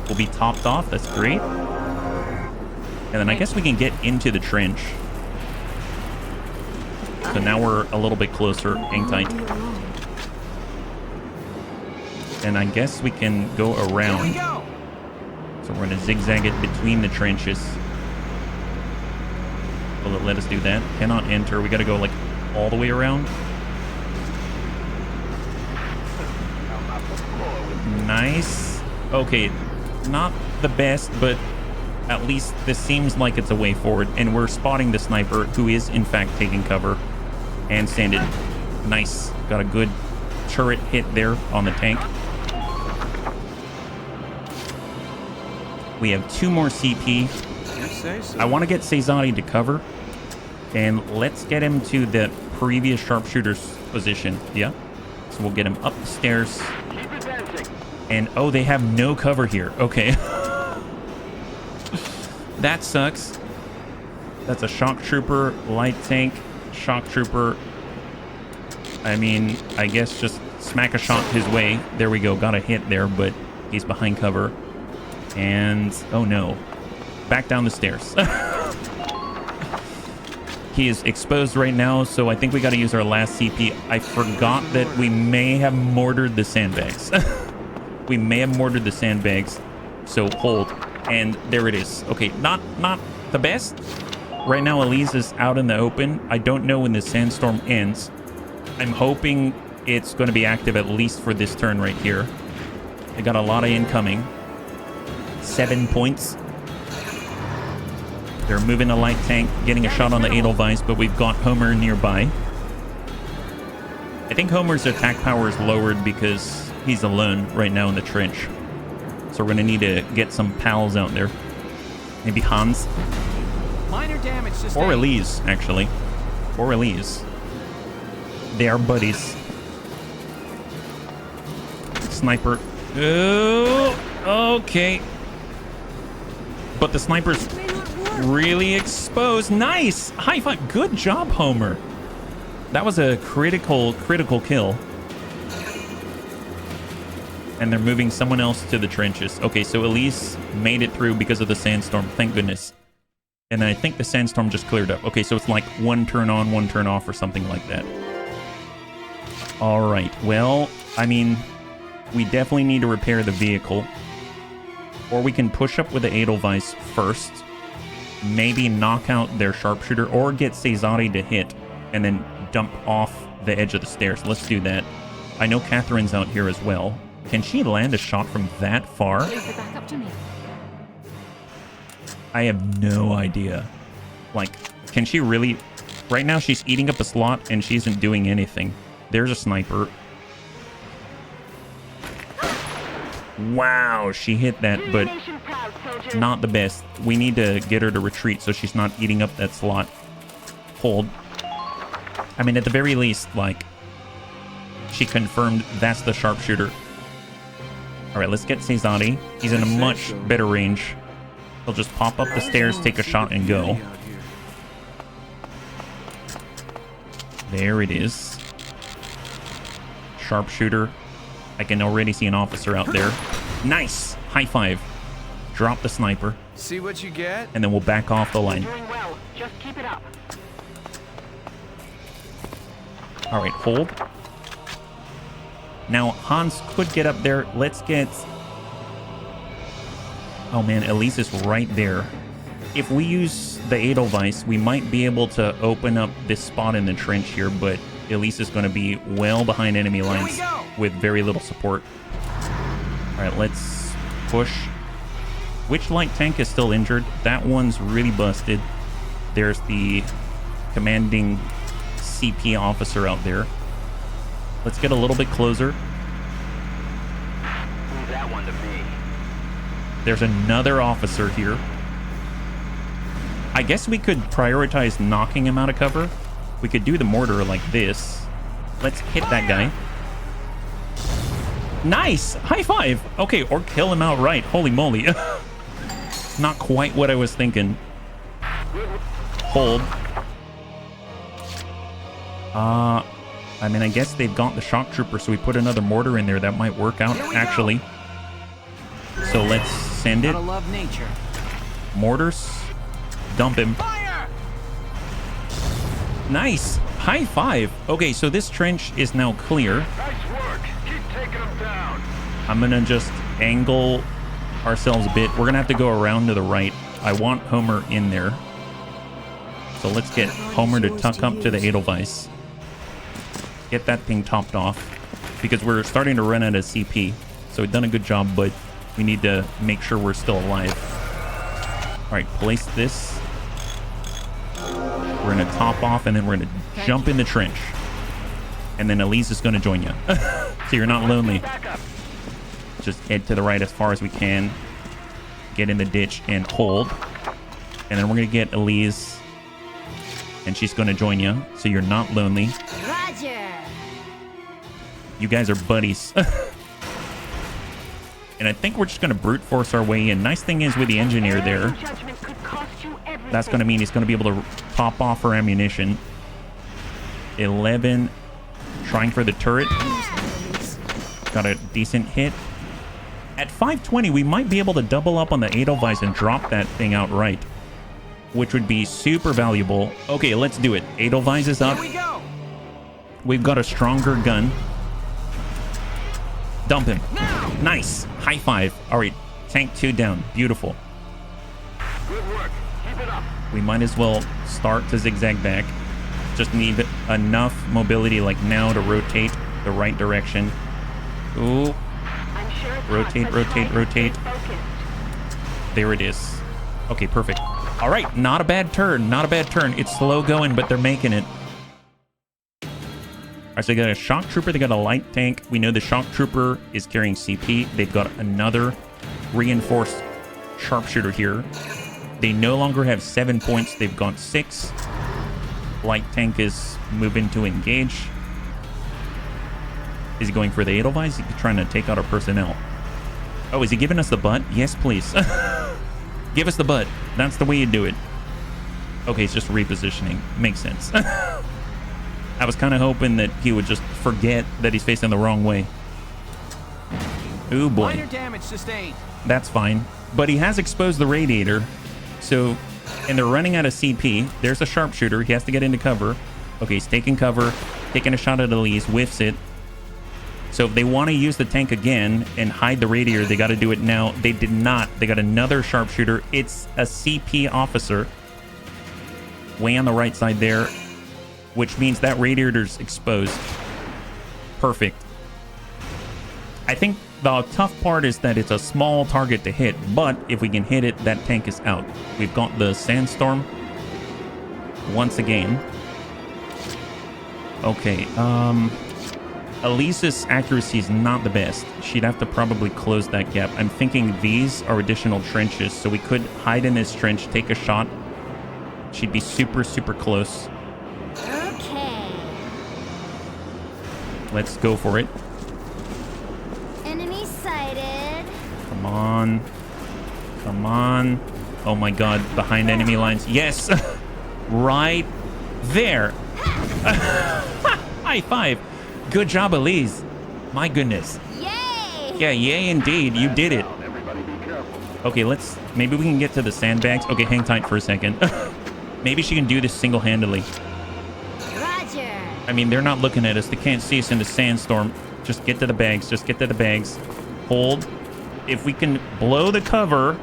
We'll be topped off. That's great. And then I guess we can get into the trench. So now we're a little bit closer. Hang tight. And I guess we can go around.
Here we go.
So we're going to zigzag it between the trenches. Will it let us do that? Cannot enter. We got to go like all the way around. Nice. Okay, not the best, but at least this seems like it's a way forward. And we're spotting the sniper, who is in fact taking cover. And sanded. Nice. Got a good turret hit there on the tank. We have 2 more CP. I want to get Sezadi to cover. And let's get him to the previous sharpshooter's position. Yeah. So we'll get him up the stairs.
Keep advancing.
And oh, they have no cover here. Okay. That sucks. That's a shock trooper, light tank, shock trooper. I mean, I guess just smack a shot his way. There we go. Got a hit there, but he's behind cover. And oh no. Back down the stairs. He is exposed right now, so I think we got to use our last CP. I forgot that we may have mortared the sandbags. We may have mortared the sandbags. So hold. And there it is. Okay, not the best, Right now, Elise is out in the open. I don't know when the sandstorm ends. I'm hoping it's going to be active at least for this turn right here. They got a lot of incoming. 7 points. They're moving a light tank, getting a shot on the Edelweiss, but we've got Homer nearby. I think Homer's attack power is lowered because he's alone right now in the trench. So we're going to need to get some pals out there. Maybe Hans.
Minor damage sustained.
Or Elise, actually. Or Elise. They are buddies. Sniper. Oh, okay. But the sniper's really exposed. Nice! High five. Good job, Homer. That was a critical kill. And they're moving someone else to the trenches. Okay, so Elise made it through because of the sandstorm. Thank goodness. And then I think the sandstorm just cleared up. Okay, so it's like one turn on, one turn off or something like that. All right. Well, I mean, we definitely need to repair the vehicle. Or we can push up with the Edelweiss first. Maybe knock out their sharpshooter or get Cesare to hit and then dump off the edge of the stairs. Let's do that. I know Catherine's out here as well. Can she land a shot from that far?
Leave it back up to me.
I have no idea. Like, can she really... Right now she's eating up a slot and she isn't doing anything. There's a sniper. Wow, she hit that, but not the best. We need to get her to retreat so she's not eating up that slot. Hold. I mean, at the very least, like, she confirmed that's the sharpshooter. All right, let's get Cesare. He's in a much better range. He'll just pop up the stairs, take a shot, and go. There it is. Sharpshooter. I can already see an officer out there. Nice! High five. Drop the sniper.
See what you get?
And then we'll back off the line.
Doing well. Just keep it up.
All right, hold. Now, Hans could get up there. Let's get... Oh man, Elise is right there. If we use the Edelweiss, we might be able to open up this spot in the trench here, but Elise is going to be well behind enemy lines with very little support. All right, let's push. Which light tank is still injured? That one's really busted. There's the commanding CP officer out there. Let's get a little bit closer.
Move that one to me.
There's another officer here. I guess we could prioritize knocking him out of cover. We could do the mortar like this. Let's hit that guy. Nice! High five! Okay, or kill him outright. Holy moly. Not quite what I was thinking. Hold. I mean, I guess they've got the shock trooper, so we put another mortar in there. That might work out, actually. So let's send it.
Gotta love nature.
Mortars. Dump him.
Fire!
Nice. High five. Okay, so this trench is now clear.
Nice work. Keep taking them down.
I'm going to just angle ourselves a bit. We're going to have to go around to the right. I want Homer in there. So let's get Homer to tuck up to the Edelweiss. Get that thing topped off. Because we're starting to run out of CP. So we've done a good job, but we need to make sure we're still alive. All right, place this. We're going to top off, and then we're going to jump in the trench. And then Elise is going to join you. So you're not lonely. Just head to the right as far as we can. Get in the ditch and hold. And then we're going to get Elise. And she's going to join you, so you're not lonely.
Roger.
You guys are buddies. And I think we're just going to brute force our way in. Nice thing is with the engineer there, that's going to mean he's going to be able to top off our ammunition. 11. Trying for the turret. Got a decent hit. At 520, we might be able to double up on the Edelweiss and drop that thing outright, which would be super valuable. Okay, let's do it. Edelweiss is up.
Here we go.
We've got a stronger gun. Dump him.
Now.
Nice. High five. All right. Tank 2 down. Beautiful.
Good work. Keep it up.
We might as well start to zigzag back. Just need enough mobility like now to rotate the right direction. Ooh. Rotate, rotate, rotate. There it is. Okay, perfect. All right, not a bad turn. Not a bad turn. It's slow going, but they're making it. All right, so they got a shock trooper. They got a light tank. We know the shock trooper is carrying CP. They've got another reinforced sharpshooter here. They no longer have 7 points. They've got 6. Light tank is moving to engage. Is he going for the Edelweiss? Is he trying to take out our personnel? Oh, is he giving us the butt? Yes, please. Give us the butt. That's the way you do it. Okay, it's just repositioning. Makes sense. I was kind of hoping that he would just forget that he's facing the wrong way. Ooh, boy.
Minor damage sustained.
That's fine. But he has exposed the radiator. So, and they're running out of CP. There's a sharpshooter. He has to get into cover. Okay, he's taking cover. Taking a shot at Elise. Whiffs it. So if they want to use the tank again and hide the radiator, they got to do it now. They did not. They got another sharpshooter. It's a CP officer. Way on the right side there. Which means that radiator's exposed. Perfect. I think the tough part is that it's a small target to hit. But if we can hit it, that tank is out. We've got the Sandstorm. Once again. Okay, Elise's accuracy is not the best. She'd have to probably close that gap. I'm thinking these are additional trenches, so we could hide in this trench, take a shot. She'd be super, super close.
Okay.
Let's go for it.
Enemy sighted.
Come on. Come on. Oh my god, behind enemy lines. Yes! Right there. High five. Good job, Elise. My goodness.
Yay!
Yeah, yay indeed. You did it. Okay, maybe we can get to the sandbags. Okay, hang tight for a second. Maybe she can do this single-handedly.
Roger.
I mean, they're not looking at us. They can't see us in the sandstorm. Just get to the bags. Just get to the bags. Hold. If we can blow the cover.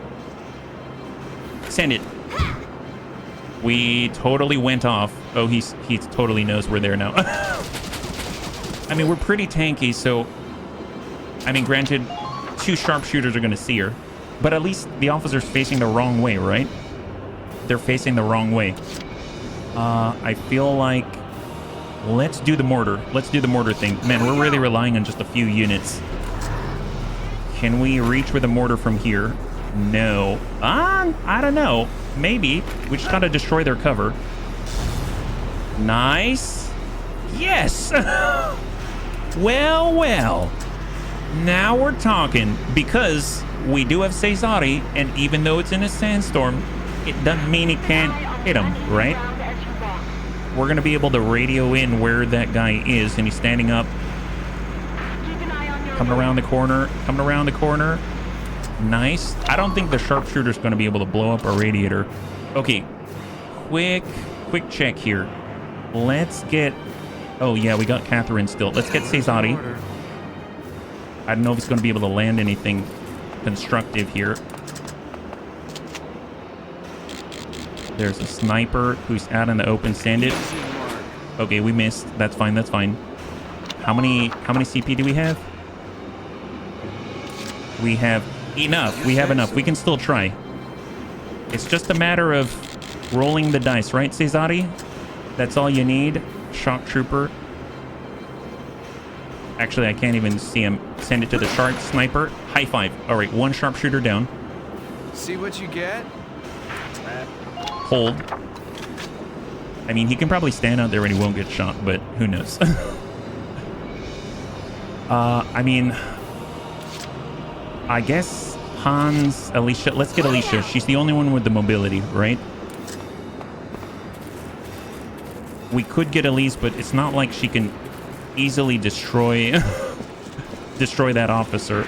Send it. We totally went off. Oh, he totally knows we're there now. I mean, we're pretty tanky, so... I mean, granted, 2 sharpshooters are going to see her. But at least the officer's facing the wrong way, right? They're facing the wrong way. I feel like... Let's do the mortar. Let's do the mortar thing. Man, we're really relying on just a few units. Can we reach with a mortar from here? No. I don't know. Maybe. We just gotta destroy their cover. Nice. Yes! Well, well. Now we're talking. Because we do have Cesari, and even though it's in a sandstorm, it doesn't mean he can't hit him, right? We're gonna be able to radio in where that guy is, and he's standing up. Coming around the corner. Coming around the corner. Nice. I don't think the sharpshooter's going to be able to blow up our radiator. Okay. Quick check here. Let's get... Oh, yeah, we got Catherine still. Let's get Cesari. I don't know if he's going to be able to land anything constructive here. There's a sniper who's out in the open. Send it. Okay, we missed. That's fine. That's fine. How many CP do we have? We have... Enough. We have enough. We can still try. It's just a matter of rolling the dice, right, Cesari? That's all you need. Shock trooper. Actually, I can't even see him. Send it to the shark sniper. High five. All right, 1 sharpshooter down.
See what you get?
Hold. I mean, he can probably stand out there and he won't get shot, but who knows? I mean... I guess Hans, Alicia. Let's get Alicia. She's the only one with the mobility, right? We could get Elise, but it's not like she can easily destroy that officer.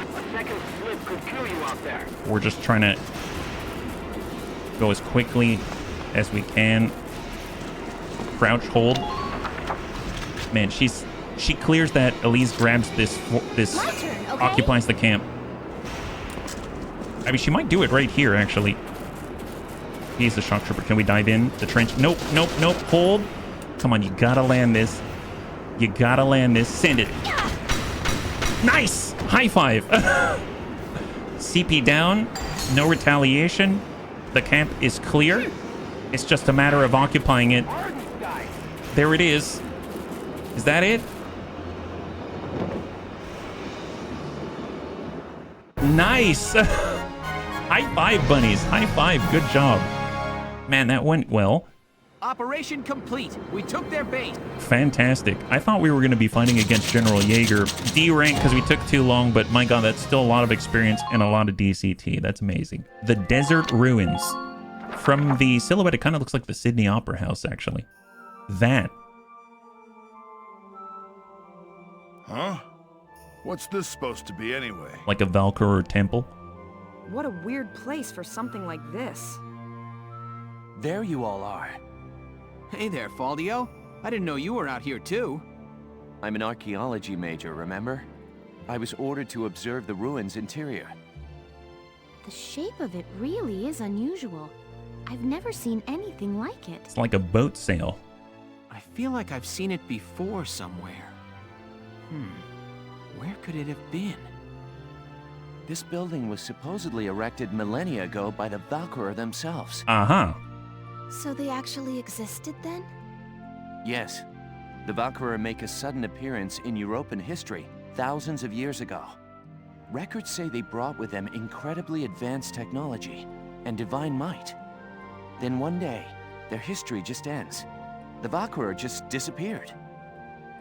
We're just trying to go as quickly as we can. Crouch hold. Man, she clears that. Elise grabs this occupies the camp. I mean, she might do it right here, actually. He's the shock trooper. Can we dive in the trench? Nope, nope, nope. Hold. Come on, you gotta land this. You gotta land this. Send it. Nice! High five. CP down. No retaliation. The camp is clear. It's just a matter of occupying it. There it is. Is that it? Nice. High five, bunnies. High five. Good job. Man, that went well.
Operation complete. We took their bait.
Fantastic. I thought we were going to be fighting against General Jaeger. D rank because we took too long, but my god, that's still a lot of experience and a lot of DCT. That's amazing. The Desert Ruins. From the silhouette, it kind of looks like the Sydney Opera House, actually. That.
Huh? What's this supposed to be anyway?
Like a Valkyria temple.
What a weird place for something like this.
There you all are.
Hey there, Faldio. I didn't know you were out here too.
I'm an archaeology major, remember? I was ordered to observe the ruins' interior.
The shape of it really is unusual. I've never seen anything like it.
It's like a boat sail.
I feel like I've seen it before somewhere. Where could it have been?
This building was supposedly erected millennia ago by the Valkyria themselves.
Uh-huh.
So they actually existed then?
Yes. The Valkyria make a sudden appearance in European history thousands of years ago. Records say they brought with them incredibly advanced technology and divine might. Then one day, their history just ends. The Valkyria just disappeared.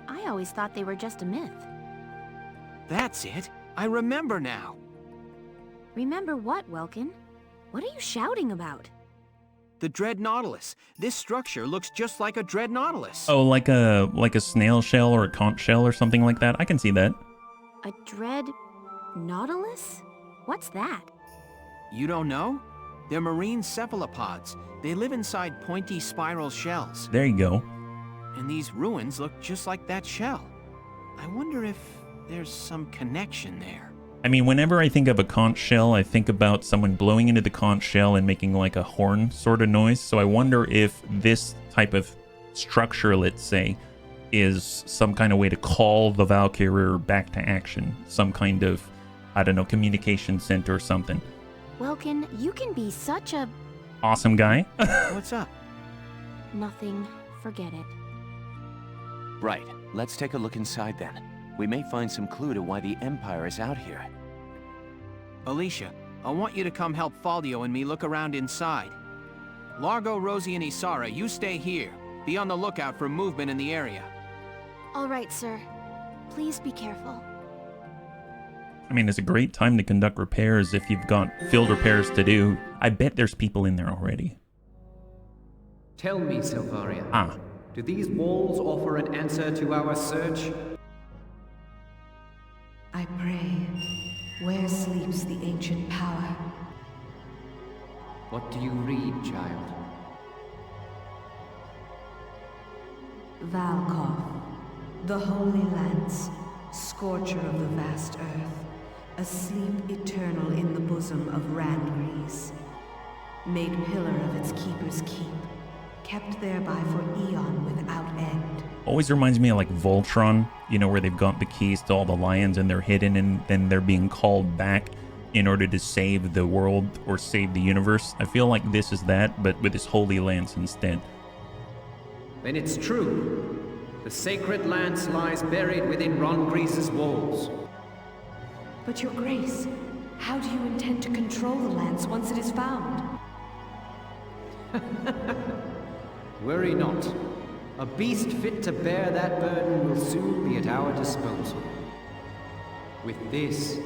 I always thought they were just a myth.
That's it. I remember now.
Remember what, Welkin? What are you shouting about?
The Dread Nautilus. This structure looks just like a Dread Nautilus.
Oh, like a snail shell or a conch shell or something like that? I can see that.
A Dread Nautilus? What's that?
You don't know? They're marine cephalopods. They live inside pointy spiral shells.
There you go.
And these ruins look just like that shell. I wonder if there's some connection there.
I mean, whenever I think of a conch shell, I think about someone blowing into the conch shell and making like a horn sort of noise. So I wonder if this type of structure, let's say, is some kind of way to call the Valkyria back to action. Some kind of, I don't know, communication center or something.
Welkin, you can be such a...
Awesome guy.
What's up?
Nothing. Forget it.
Right. Let's take a look inside then. We may find some clue to why the Empire is out here.
Alicia, I want you to come help Faldio and me look around inside. Largo, Rosie, and Isara, you stay here. Be on the lookout for movement in the area.
All right, sir. Please be careful.
I mean, it's a great time to conduct repairs if you've got field repairs to do. I bet there's people in there already.
Tell me, Silvaria.
Ah.
Do these walls offer an answer to our search?
I pray, where sleeps the ancient power?
What do you read, child?
Valkov, the Holy Lance, scorcher of the vast earth, asleep eternal in the bosom of Randgrease, made pillar of its keeper's keep, kept thereby for eon without end.
Always reminds me of like Voltron, you know, where they've got the keys to all the lions and they're hidden and then they're being called back in order to save the world or save the universe. I feel like this is that, but with this Holy Lance instead.
Then it's true. The sacred lance lies buried within Randgrease's walls.
But your grace, how do you intend to control the lance once it is found?
Worry not. A beast fit to bear that burden will soon be at our disposal. With this,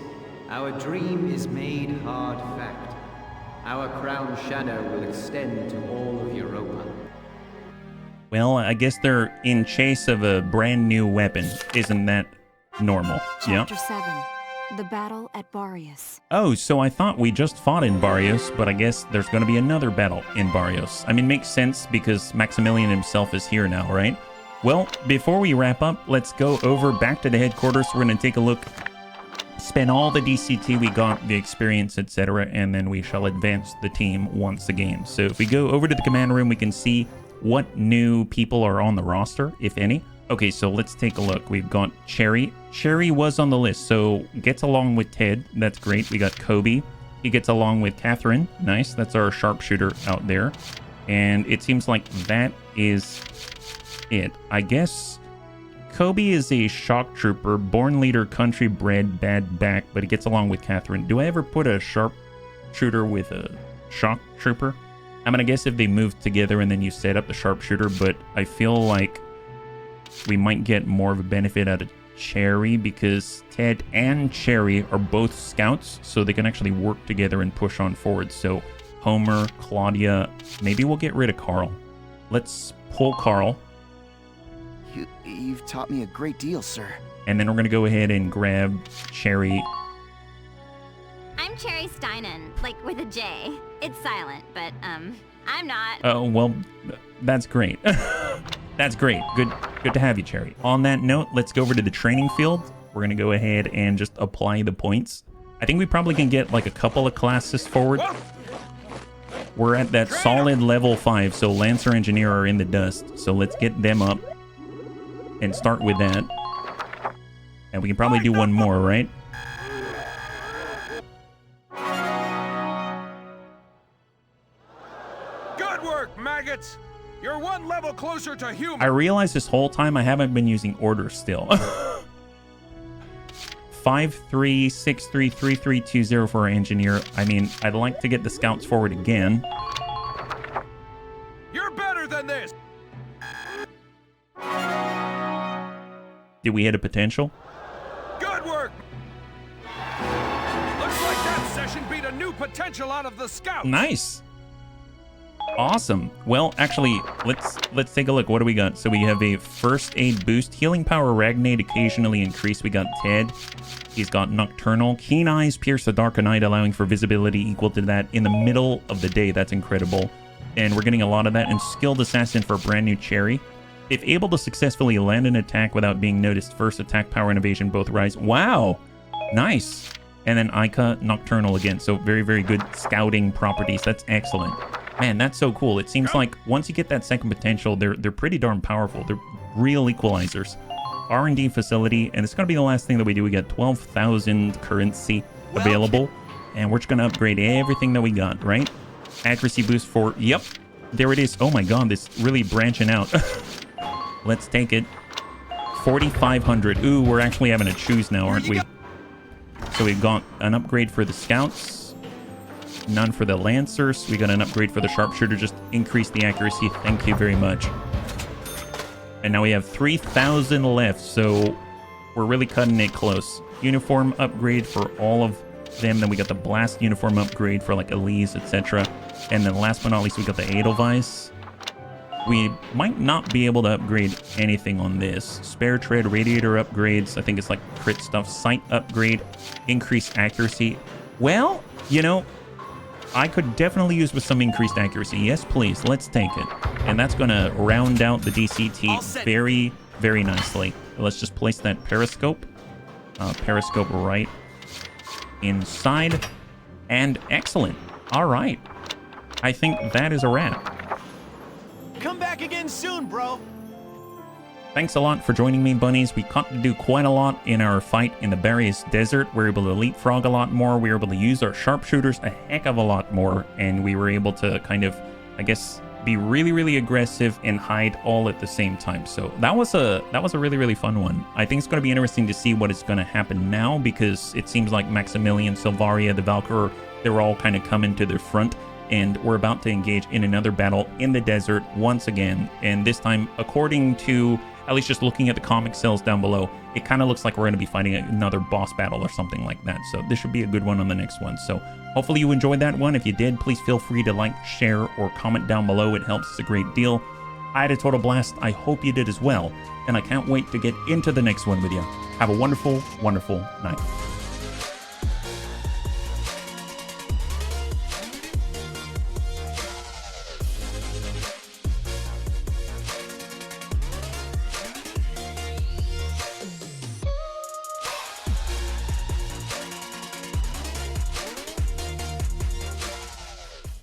our dream is made hard fact. Our crown shadow will extend to all of Europa.
Well, I guess they're in chase of a brand new weapon. Isn't that normal?
Chapter 7. The battle at Barrios.
Oh, so I thought we just fought in Barrios, but I guess there's going to be another battle in Barrios. I mean, makes sense because Maximilian himself is here now, right? Well, before we wrap up, let's go over back to the headquarters. We're going to take a look spend all the DCT we got, the experience, etc., and then we shall advance the team once again. So if we go over to the command room, we can see what new people are on the roster, if any. Okay, so let's take a look. We've got Cherry. Cherry was on the list, so gets along with Ted. That's great. We got Kobe. He gets along with Catherine. Nice. That's our sharpshooter out there. And it seems like that is it. I guess Kobe is a shock trooper, born leader, country bred, bad back, but he gets along with Catherine. Do I ever put a sharpshooter with a shock trooper? I'm gonna guess if they move together and then you set up the sharpshooter, but I feel like we might get more of a benefit out of Cherry because Ted and Cherry are both scouts, so they can actually work together and push on forward. So Homer, Claudia, maybe we'll get rid of Carl. Let's pull Carl.
You've taught me a great deal, sir.
And then we're going to go ahead and grab Cherry.
I'm Cherry Steinen, like with a J. It's silent, but, I'm not.
Oh, well, that's great. That's great. Good to have you, Cherry. On that note, let's go over to the training field. We're going to go ahead and just apply the points. I think we probably can get like a couple of classes forward. We're at that solid level 5, so Lancer Engineer are in the dust. So let's get them up and start with that. And we can probably do one more, right?
Good work, maggots! You're one level closer to human.
I realized this whole time I haven't been using orders still. 53633320 for our engineer. I mean, I'd like to get the scouts forward again.
You're better than this.
Did we hit a potential?
Good work. Looks like that session beat a new potential out of the scouts.
Nice. Awesome. Well, actually, let's take a look. What do we got? So we have a first aid boost, healing power, Ragnade occasionally increased. We got Ted. He's got Nocturnal, Keen Eyes, Pierce the Dark Night, allowing for visibility equal to that in the middle of the day. That's incredible. And we're getting a lot of that. And Skilled Assassin for a brand new Cherry. If able to successfully land an attack without being noticed, first attack power and evasion both rise. Wow. Nice. And then Ica, Nocturnal again. So very, very good scouting properties. That's excellent. Man, that's so cool. It seems like once you get that second potential, they're pretty darn powerful. They're real equalizers. R&D facility, and it's going to be the last thing that we do. We got 12,000 currency available, and we're just going to upgrade everything that we got, right? Accuracy boost for, yep, there it is. Oh my god, this really branching out. Let's take it. 4,500. Ooh, we're actually having to choose now, aren't we? So we've got an upgrade for the scouts. None for the Lancers. We got an upgrade for the Sharpshooter. Just increase the accuracy. Thank you very much. And now we have 3,000 left, so we're really cutting it close. Uniform upgrade for all of them. Then we got the Blast uniform upgrade for like Elise, etc. And then last but not least, we got the Edelweiss. We might not be able to upgrade anything on this. Spare tread, radiator upgrades. I think it's like crit stuff. Sight upgrade, increased accuracy. Well, you know, I could definitely use with some increased accuracy. Yes, please. Let's take it. And that's going to round out the DCT very, very nicely. Let's just place that periscope. Periscope right inside. And excellent. All right. I think that is a wrap.
Come back again soon, bro.
Thanks a lot for joining me, Bunnies. We got to do quite a lot in our fight in the Barious Desert. We were able to leapfrog a lot more. We were able to use our sharpshooters a heck of a lot more. And we were able to kind of, I guess, be really, really aggressive and hide all at the same time. So that was a really, really fun one. I think it's going to be interesting to see what is going to happen now, because it seems like Maximilian, Silvaria, the Valkyrie, they're all kind of coming to the front. And we're about to engage in another battle in the desert once again. And this time, according to, at least just looking at the comic cells down below, it kind of looks like we're going to be fighting another boss battle or something like that. So this should be a good one on the next one. So hopefully you enjoyed that one. If you did, please feel free to like, share, or comment down below. It helps us a great deal. I had a total blast. I hope you did as well. And I can't wait to get into the next one with you. Have a wonderful, wonderful night.